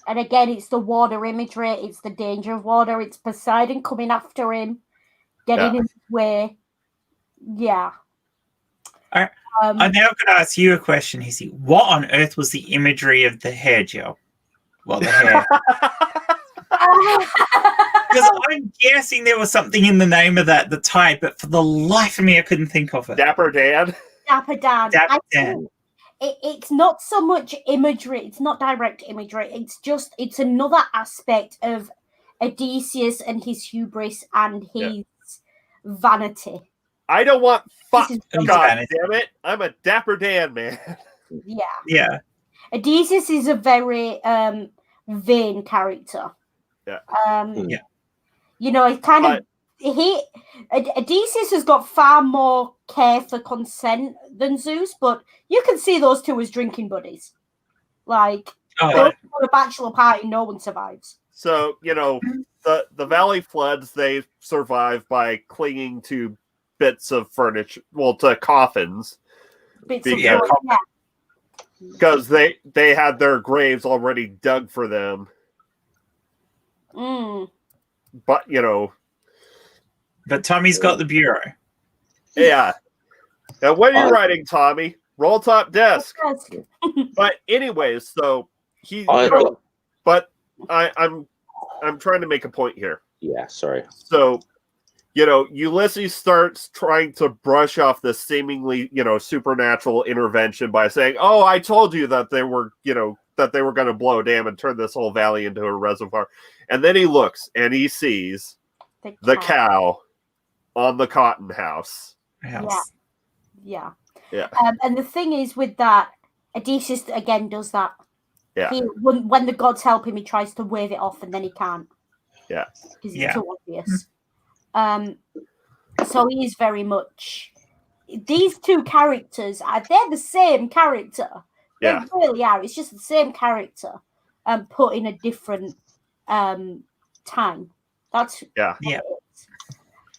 And again, it's the water imagery, it's the danger of water, it's Poseidon coming after him, getting in his way. Yeah. I'm now going to ask you a question, Hissy. What on earth was the imagery of the hair gel? Well, the hair. Because I'm guessing there was something in the name of the type, but for the life of me, I couldn't think of it. Dapper Dan. Dapper Dan. It's not so much imagery. It's not direct imagery. It's another aspect of Odysseus and his hubris and his vanity. I don't want fuck. God damn it! I'm a Dapper Dan man. Yeah. Odysseus is a very vain character. Odysseus has got far more care for consent than Zeus, but you can see those two as drinking buddies. Like, on a bachelor party, no one survives. So, the Valley floods, they survive by clinging to bits of furniture, to coffins. Because they had their graves already dug for them. But, But Tommy's got the bureau. Yeah. And what are you writing, Tommy? Roll top desk. But anyways, so but I'm trying to make a point here. Yeah, sorry. So, Ulysses starts trying to brush off this seemingly, supernatural intervention by saying, "Oh, I told you that they were, going to blow a dam and turn this whole valley into a reservoir." And then he looks and he sees the cow on the cotton house. Yeah. Yeah. And the thing is with that, Odysseus again does that. Yeah. When the gods help him, he tries to wave it off and then he can't. Yeah. Because it's too obvious. So he is very much. These two characters they're the same character. They really are. It's just the same character, put in a different time. That's Yeah.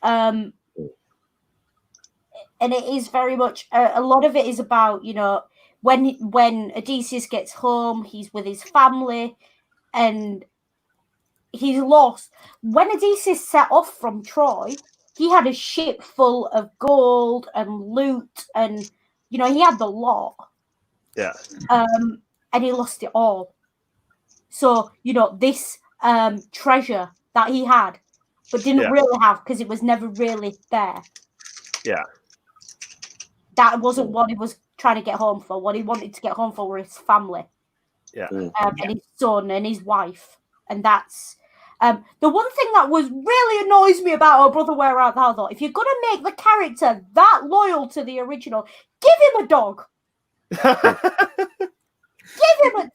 And it is very much a lot of it is about when Odysseus gets home, he's with his family, and he's lost. When Odysseus set off from Troy, he had a ship full of gold and loot, and he had the lot. Yeah. And he lost it all. So this treasure that he had, but didn't really have because it was never really there. Yeah. That wasn't what he was trying to get home for. What he wanted to get home for were his family. Yeah. And his son and his wife. And that's the one thing that really annoys me about Oh Brother Where Art Thou, though. If you're going to make the character that loyal to the original, give him a dog. Give him a...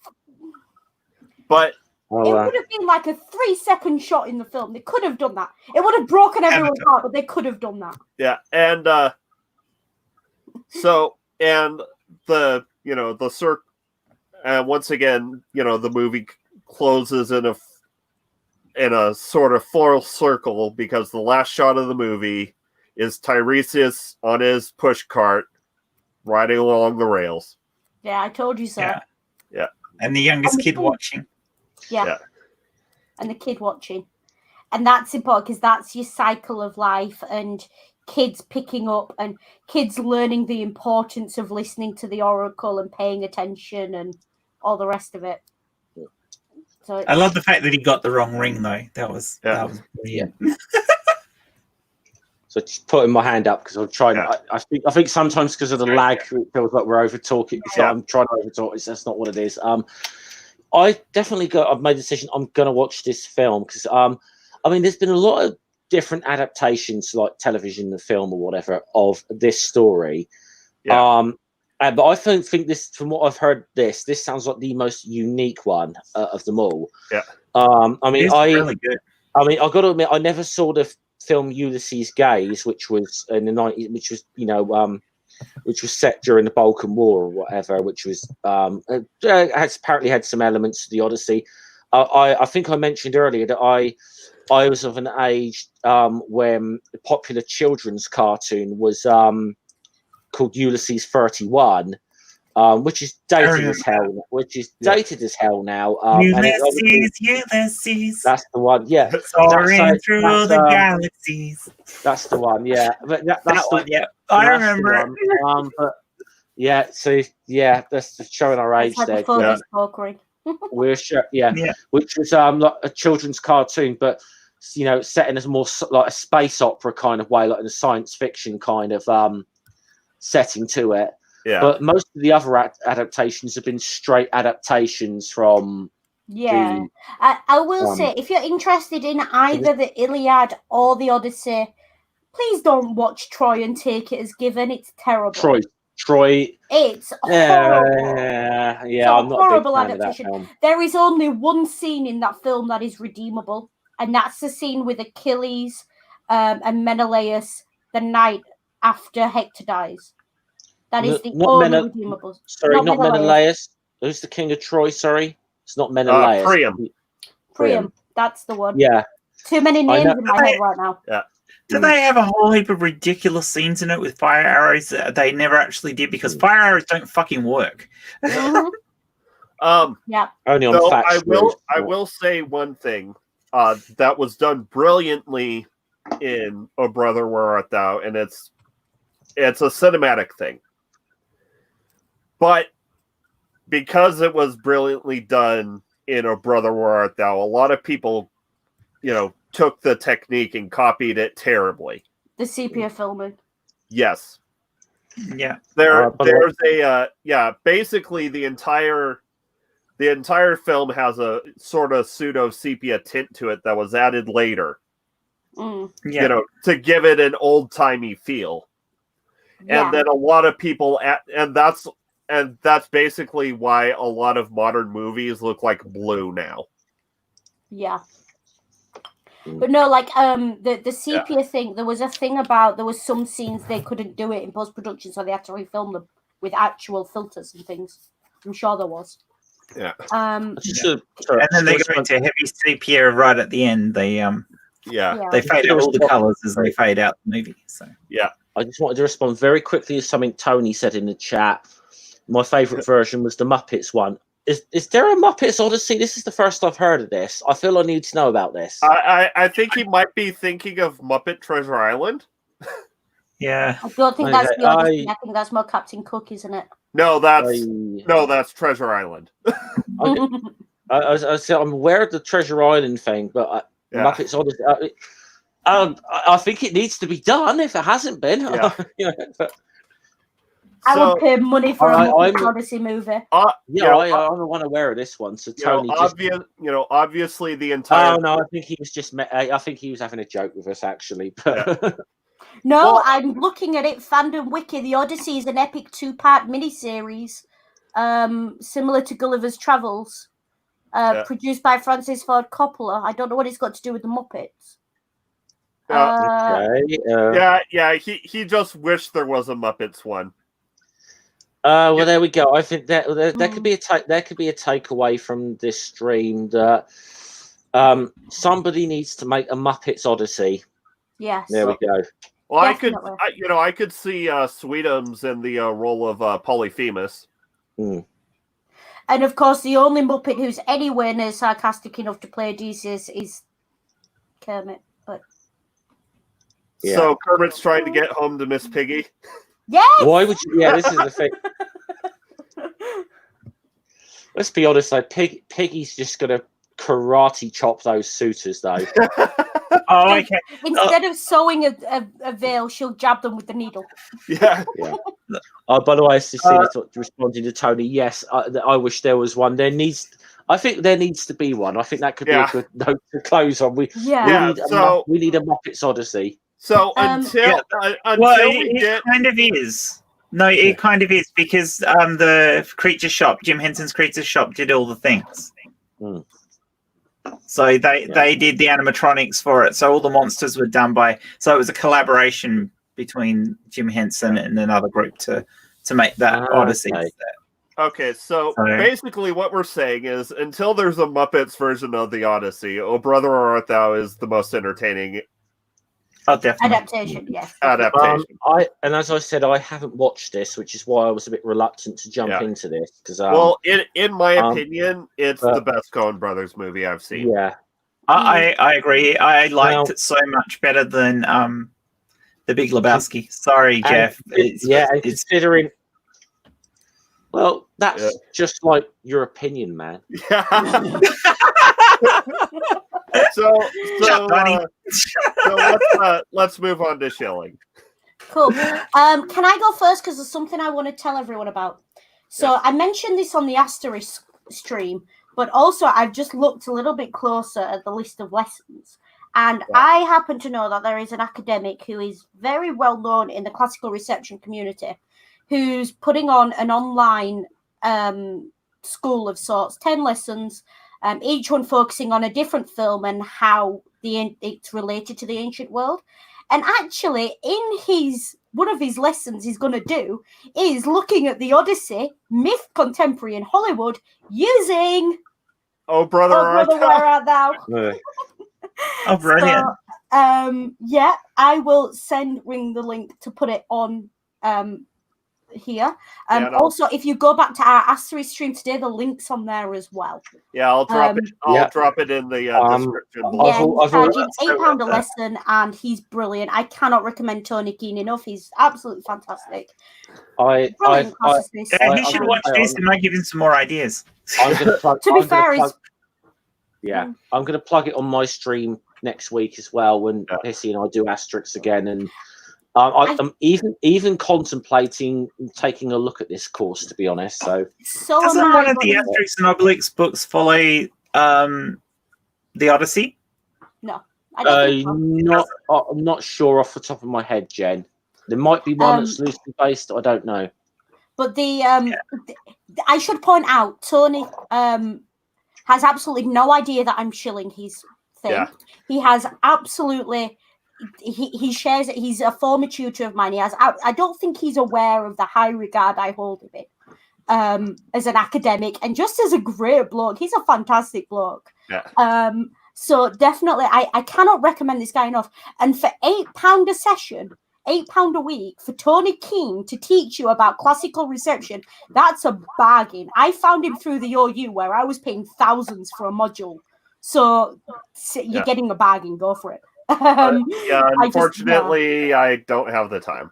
But... it would have been like a 3-second shot in the film. They could have done that. It would have broken everyone's heart, but they could have done that. Yeah, and and the the circle, and once again, the movie closes in a sort of full circle because the last shot of the movie is Tiresias on his push cart riding along the rails. Yeah, I told you so. Yeah. And the youngest kid watching. Yeah. And the kid watching. And that's important because that's your cycle of life and kids picking up and kids learning the importance of listening to the oracle and paying attention and all the rest of it. So I love the fact that he got the wrong ring, though. That was brilliant. So just putting my hand up because I'm trying. I think sometimes because of the lag, it feels like we're over talking. So I'm trying to over talk. That's not what it is. I definitely I've made a decision. I'm going to watch this film because there's been a lot of different adaptations, like television and film or whatever, of this story. Yeah. But I think this, from what I've heard, this sounds like the most unique one of them all. Yeah. It's really good. I got to admit, I never saw the film Ulysses Gaze, which was in the 90s, which was which was set during the Balkan War or whatever, which was has apparently had some elements of the Odyssey. I think I mentioned earlier that I was of an age when the popular children's cartoon was called Ulysses 31, which is dated as hell. Dated as hell now. Ulysses. That's the one. Yeah, soaring through the galaxies. That's the one. Yeah, but that's the one. Yeah, I remember. But yeah, so yeah, that's showing our age there. We're sure, which was like a children's cartoon, but set in a more like a space opera kind of way, like in a science fiction kind of setting to it. Yeah. But most of the other adaptations have been straight adaptations from. Yeah, I will say, if you're interested in either the Iliad or the Odyssey, please don't watch Troy and take it as given. It's terrible. Troy. It's horrible. Yeah, I'm not horrible a big fan adaptation. Of that film. There is only one scene in that film that is redeemable, and that's the scene with Achilles and Menelaus the night after Hector dies. That is the only redeemable. Sorry, not Menelaus. Who's the king of Troy? Sorry, it's not Menelaus. Priam. That's the one. Yeah. Too many names in my head right now. Yeah. Do they have a whole heap of ridiculous scenes in it with fire arrows that they never actually did because fire arrows don't fucking work? Yeah. Only on facts. I will say one thing that was done brilliantly in "O Brother, Where Art Thou," and it's a cinematic thing. But because it was brilliantly done in "O Brother, Where Art Thou," a lot of people, took the technique and copied it terribly. The sepia filming. Yes. Yeah. There's basically the entire film has a sort of pseudo sepia tint to it that was added later. Yeah. To give it an old-timey feel. Yeah. And then a lot of people and that's basically why a lot of modern movies look like blue now. Yeah. But no, like the sepia thing, there was some scenes they couldn't do it in post-production, so they had to refilm them with actual filters and things. I'm sure there was. Yeah. And then they go into heavy sepia right at the end. They fade out all the colours as they fade out the movie. So I just wanted to respond very quickly to something Tony said in the chat. My favourite version was the Muppets one. Is there a Muppets Odyssey? This is the first I've heard of this. I feel I need to know about this. I think he might be thinking of Muppet Treasure Island. Yeah. I don't think that's the Odyssey. I think that's more Captain Cook, isn't it? No, that's Treasure Island. I'm aware of the Treasure Island thing, but Muppets Odyssey. I think it needs to be done if it hasn't been. I would pay money for a Muppets Odyssey movie. I'm the one aware of this one. So Tony, obviously the entire. Oh no, I think he was just. I think he was having a joke with us, actually. But no, I'm looking at it. Fandom Wiki. The Odyssey is an epic 2-part miniseries, similar to Gulliver's Travels, produced by Francis Ford Coppola. I don't know what it's got to do with the Muppets. He just wished there was a Muppets one. Well, there we go. I think that could be a takeaway from this stream that somebody needs to make a Muppets Odyssey. Yes. There we go. Well, I could see Sweetums in the role of Polyphemus. Mm. And of course, the only Muppet who's anywhere near sarcastic enough to play Odysseus is Kermit. But so Kermit's trying to get home to Miss Piggy. Yes. Why would you? Yeah, this is the thing. Let's be honest, though. Piggy's just gonna karate chop those suitors, though. Oh, okay. Instead of sewing a veil, she'll jab them with the needle. Yeah. By the way, responding to Tony, yes, I wish there was one. I think there needs to be one. I think that could be a good note to close on. We need a Muppets Odyssey. So until we get, kind of is. No, it kind of is because the Creature Shop, Jim Henson's Creature Shop, did all the things. Mm. So they did the animatronics for it. So all the monsters were done by. So it was a collaboration between Jim Henson and another group to make that Odyssey. Okay, so basically what we're saying is until there's a Muppets version of the Odyssey, "O Brother, Where Art Thou" is the most entertaining. Oh, definitely. Adaptation, yes. Adaptation. And as I said, I haven't watched this, which is why I was a bit reluctant to jump into this. Because in my opinion, it's the best Coen Brothers movie I've seen. Yeah, I agree. I liked it so much better than The Big Lebowski. Sorry, Jeff. Considering. Well, that's just like your opinion, man. Yeah. So let's move on to Schilling. Cool. Can I go first? Because there's something I want to tell everyone about. So I mentioned this on the Asterisk stream, but also I've just looked a little bit closer at the list of lessons. And I happen to know that there is an academic who is very well known in the classical reception community who's putting on an online school of sorts, 10 lessons, each one focusing on a different film and how it's related to the ancient world. And actually, one of his lessons he's going to do is looking at the Odyssey, myth contemporary in Hollywood, using "Oh Brother, Where Art Thou?" Oh, brilliant. So, I will ring the link to put it on here. Also, if you go back to our Asterisk stream today, the link's on there as well. Yeah, I'll drop it. I'll drop it in the description. He's charging £8 a lesson, and he's brilliant. I cannot recommend Tony Keane enough. He's absolutely fantastic. He should watch this. It might give him some more ideas. To be fair, Yeah, I'm going to plug it on my stream next week as well when Hissy and I do Asterix again, and I'm even contemplating taking a look at this course, to be honest. So doesn't one of the Asterix and Obelix books follow the Odyssey? No, I don't think so. I'm not sure off the top of my head, Jen. There might be one that's loosely based. I don't know. But I should point out, Tony has absolutely no idea that I'm shilling his thing. Yeah. He has absolutely. He shares it. He's a former tutor of mine. I don't think he's aware of the high regard I hold of it as an academic and just as a great bloke. He's a fantastic bloke. Yeah. So definitely, I cannot recommend this guy enough. And for £8 a session, £8 a week for Tony Keane to teach you about classical reception, that's a bargain. I found him through the OU where I was paying thousands for a module. So you're getting a bargain. Go for it. Unfortunately, I don't have the time.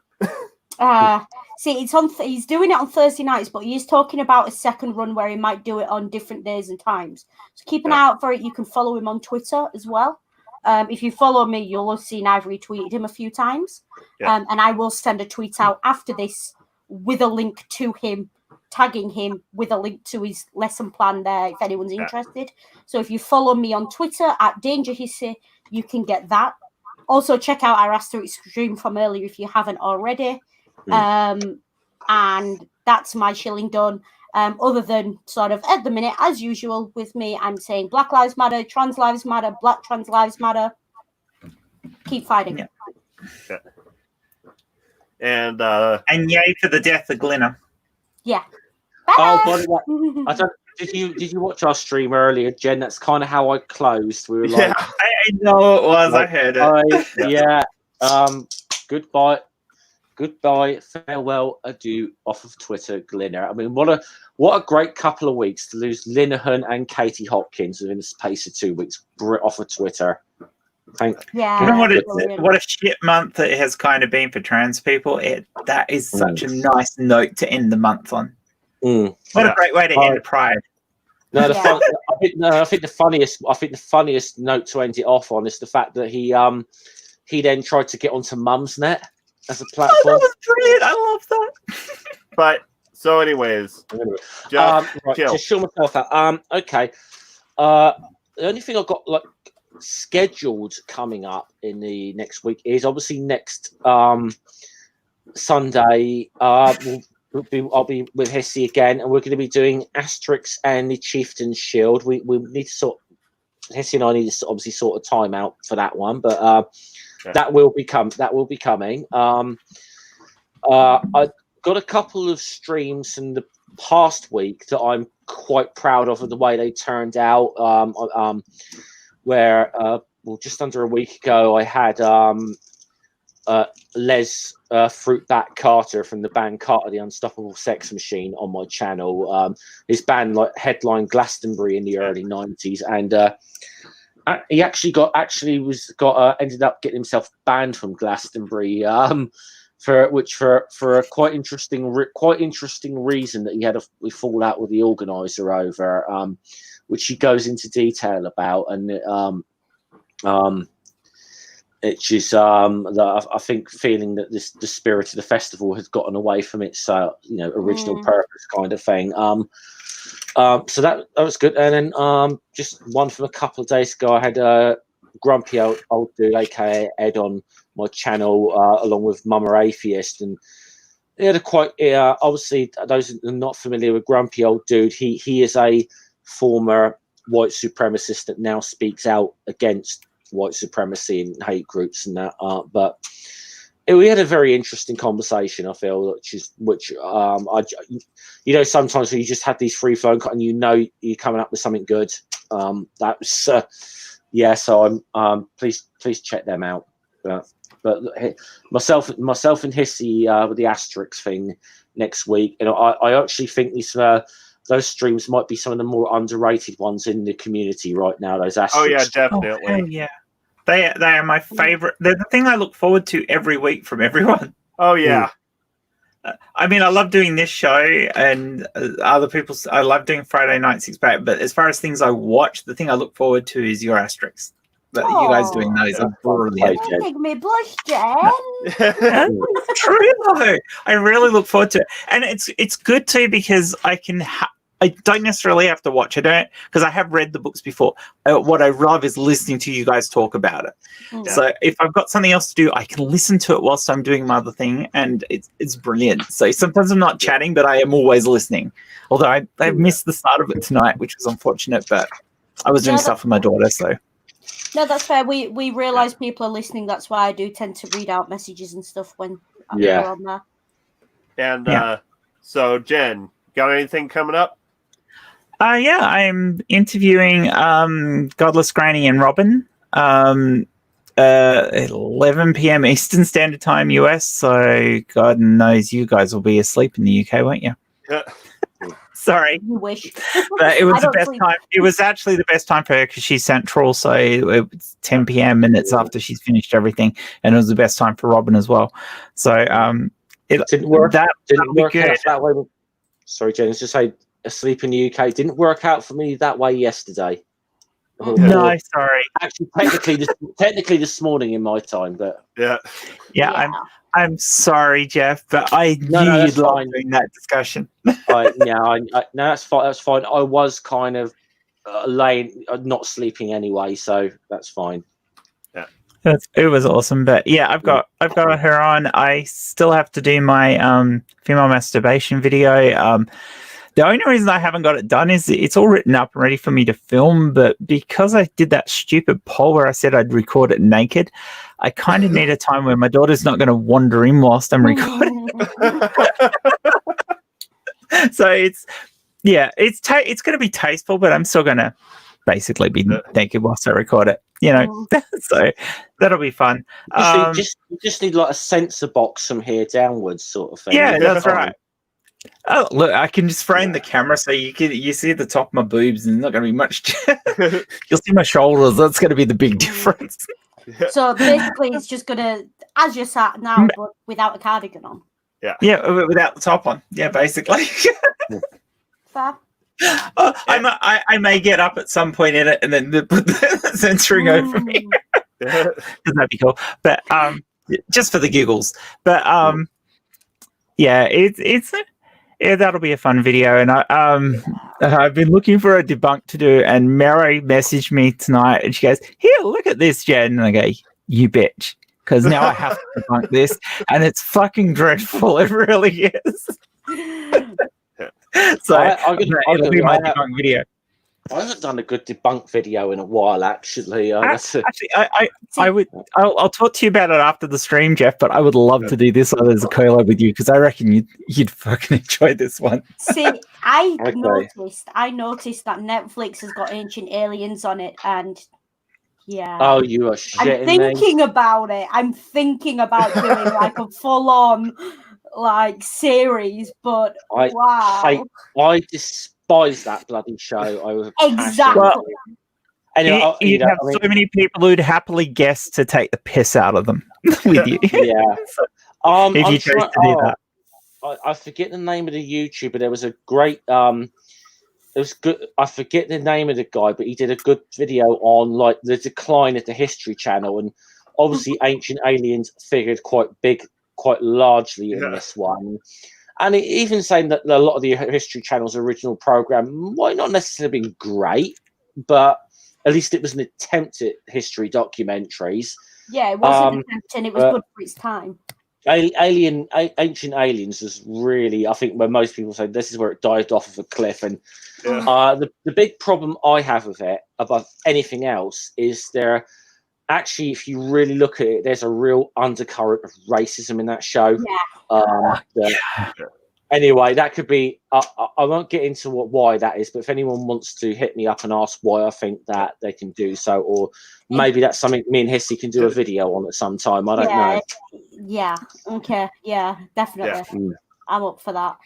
See, he's doing it on Thursday nights, but he's talking about a second run where he might do it on different days and times. So keep an eye out for it. You can follow him on Twitter as well. If you follow me, you'll have seen I've retweeted him a few times. And I will send a tweet out after this with a link to him, tagging him with a link to his lesson plan there if anyone's interested. So if you follow me on Twitter at DangerHissy, you can get that. Also, check out our Asterix stream from earlier if you haven't already. And that's my shilling done. Other than sort of at the minute, as usual with me, I'm saying Black Lives Matter, Trans Lives Matter, Black Trans Lives Matter. Keep fighting. Yeah. And yay for the death of Glenna. Yeah. Oh, by the way, did you watch our stream earlier, Jen? That's kind of how I closed. We were like, I know it was. I heard it. Goodbye, farewell, adieu, off of Twitter, Glenna. I mean, what a great couple of weeks to lose Linehan and Katie Hopkins within the space of 2 weeks off of Twitter. What a shit month it has kind of been for trans people. That is such a nice note to end the month on. What a great way to end Pride. No, I think the funniest note to end it off on is the fact that he then tried to get onto Mumsnet as a platform. Oh, that was brilliant! I love that. But so, anyways, to show myself out. Okay. The only thing I've got scheduled coming up in the next week is obviously next Sunday. I'll be with Hissy again, and we're going to be doing Asterix and the Chieftain's Shield. We need to Hissy and I need to obviously sort a time out for that one, but that will be coming. I got a couple of streams in the past week that I'm quite proud of the way they turned out. Where just under a week ago, I had Les Fruitbat Carter from the band Carter, the Unstoppable Sex Machine, on my channel. His band headlined Glastonbury in the early 90s, and he ended up getting himself banned from Glastonbury for a quite interesting reason that he had a fallout with the organizer over, which he goes into detail about, and it's just I think feeling that the spirit of the festival has gotten away from its original purpose kind of thing. So that was good. And then just one from a couple of days ago, I had Grumpy Old Dude, aka Ed, on my channel along with Mama Atheist, and they had a quite obviously those who are not familiar with Grumpy Old Dude, he is a former white supremacist that now speaks out against white supremacy and hate groups and that. But we had a very interesting conversation, I feel, which sometimes when you just had these free phone calls and you're coming up with something good. That was so I'm please check them out. But myself and Hissy with the Asterix thing next week, and I actually think those streams might be some of the more underrated ones in the community right now. Those Asterix. Oh yeah, definitely. Oh, yeah. They are my favorite. They're the thing I look forward to every week from everyone. Oh yeah. I mean, I love doing this show, and other people's. I love doing Friday Night 6-Pack, but as far as things I watch, the thing I look forward to is your asterisks. But you guys doing those are brilliant. Don't make me blush, Jen. True though, I really look forward to it, and it's good too because I can. I don't necessarily have to watch it, because I have read the books before. What I love is listening to you guys talk about it. Yeah. So if I've got something else to do, I can listen to it whilst I'm doing my other thing, and it's brilliant. So sometimes I'm not chatting, but I am always listening. Although I missed the start of it tonight, which was unfortunate, but I was doing stuff with my daughter, so. No, that's fair. We realise people are listening. That's why I do tend to read out messages and stuff when we're on there. And so, Jen, got anything coming up? Yeah, I'm interviewing Godless Granny and Robin 11 p.m. Eastern Standard Time US, so God knows you guys will be asleep in the UK, won't you? Yeah. You Sorry. wish. But it was I the don't best sleep. time. It was actually the best time for her because she's central, so it's 10 p.m. minutes after she's finished everything, and it was the best time for Robin as well. So it Didn't work. That'll Didn't be work good. out that way. Sorry, James. Just say asleep in the UK didn't work out for me that way yesterday. No, sorry. Actually, technically this morning in my time, but Yeah. I'm sorry, Jeff, but I No, knew that's you'd love fine. doing that discussion. no, that's fine. That's fine. I was kind of not sleeping anyway, so that's fine. It was awesome, but yeah, I've got her on. I still have to do my female masturbation video. The only reason I haven't got it done is it's all written up and ready for me to film, but because I did that stupid poll where I said I'd record it naked, I kind of need a time where my daughter's not going to wander in whilst I'm recording. So it's going to be tasteful, but I'm still going to basically be naked whilst I record it. So that'll be fun. You just need like a sensor box from here downwards, sort of thing. Yeah, that's right. Oh, look! I can just frame the camera so you see the top of my boobs, and not going to be much. You'll see my shoulders. That's going to be the big difference. So basically, it's just gonna, as you're sat now, but without a cardigan on. Yeah, without the top on. Yeah, basically. Fair. I may get up at some point in it and then put the censoring over me. That'd be cool. But just for the giggles. But that'll be a fun video. And I've been looking for a debunk to do, and Mary messaged me tonight and she goes, "Here, look at this, Jen." And I go, "You bitch." Because now I have to debunk this, and it's fucking dreadful. It really is. So it'll be my debunk video. I haven't done a good debunk video in a while, actually. I'll talk to you about it after the stream, Jeff. But I would love to do this as a collab with you because I reckon you'd fucking enjoy this one. See, I noticed that Netflix has got Ancient Aliens on it, and oh, you are shitting me. I'm thinking about it. I'm thinking about doing like a full-on series, but wow, I despise that bloody show. I was exactly. Well, anyway, you'd have so many people who'd happily guess to take the piss out of them with you. Yeah. If you chose to do that. I forget the name of the YouTuber. There was a great it was good. I forget the name of the guy, but he did a good video on like the decline of the History Channel, and obviously Ancient Aliens figured quite largely in this one. And even saying that a lot of the History Channel's original program might not necessarily been great, but at least it was an attempt at history documentaries. Yeah, it was an attempt, and it was good for its time. Ancient Aliens is really, I think, where most people say this is where it dived off of a cliff. And the big problem I have with it, above anything else, is there actually, if you really look at it, there's a real undercurrent of racism in that show. Anyway, that could be. I won't get into why that is, but if anyone wants to hit me up and ask why, I think that they can do so, or maybe that's something me and Hissy can do a video on at some time. I don't know. Yeah. Okay. Yeah. Definitely. I'm up for that.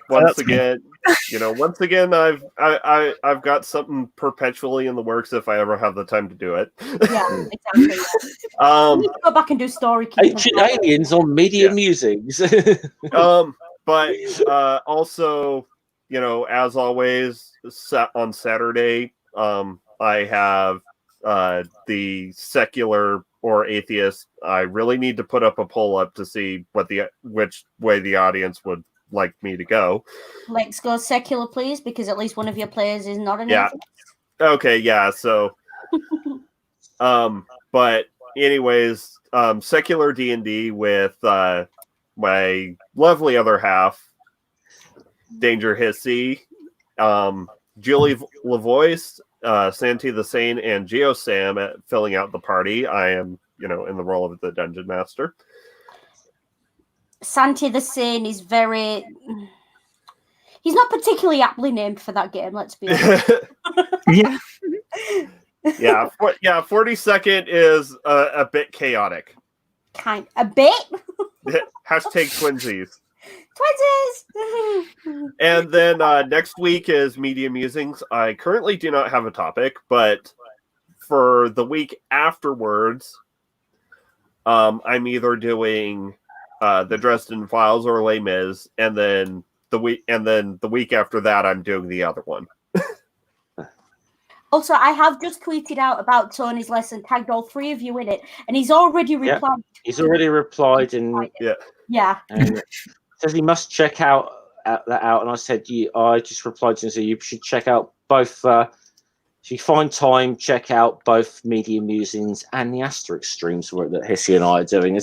once again, I've got something perpetually in the works if I ever have the time to do it. Yeah, exactly. Yeah. We need to go back and do story keeping. Ancient Aliens on Media Musings. But also, as always, on Saturday, I have the secular or atheist. I really need to put up a poll up to see which way the audience would like me to go. Let's go secular, please, because at least one of your players is not an Yeah. atheist. Okay, yeah. So, but anyways, secular D&D with my lovely other half, Danger Hissy, Julie Lavois, Santi the Sane, and GeoSam at filling out the party. I am, in the role of the Dungeon Master. Santi the Sane is very... He's not particularly aptly named for that game, let's be honest. Yeah. Yeah, 42nd is a bit chaotic. A bit? Hashtag twinsies. Twinsies! And then next week is Media Musings. I currently do not have a topic, but for the week afterwards, I'm either doing the Dresden Files or Les Mis, and then the week after that, I'm doing the other one. Also, I have just tweeted out about Tony's lesson, tagged all three of you in it, and he's already replied. Yeah, he's already replied, and yeah, says he must check that out. And I said, I just replied to him, so you should check out both. If you find time, check out both Media Musings and the Asterix streams that Hissy and I are doing.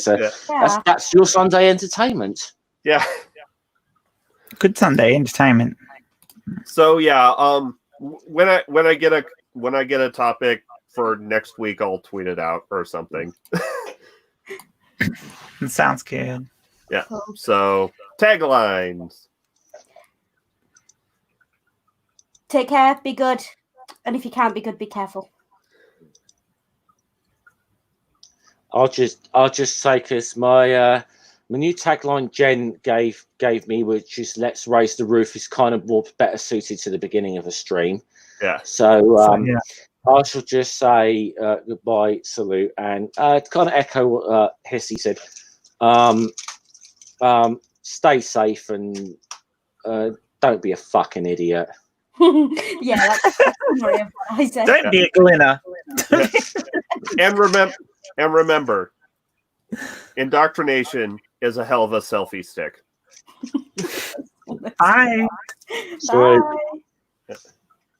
That's your Sunday entertainment. Yeah, good Sunday entertainment. So yeah, when I get a topic for next week, I'll tweet it out or something. Sounds good. Yeah. So taglines. Take care, be good, and if you can't be good, be careful. I'll just say, because my new tagline Jen gave me, which is "Let's raise the roof," is kind of more better suited to the beginning of a stream. Yeah. So I shall just say goodbye, salute, and kind of echo what Hissy said. Stay safe and don't be a fucking idiot. Yeah, that's what I said. Don't be a glinner. And remember, indoctrination is a hell of a selfie stick. Bye. Bye.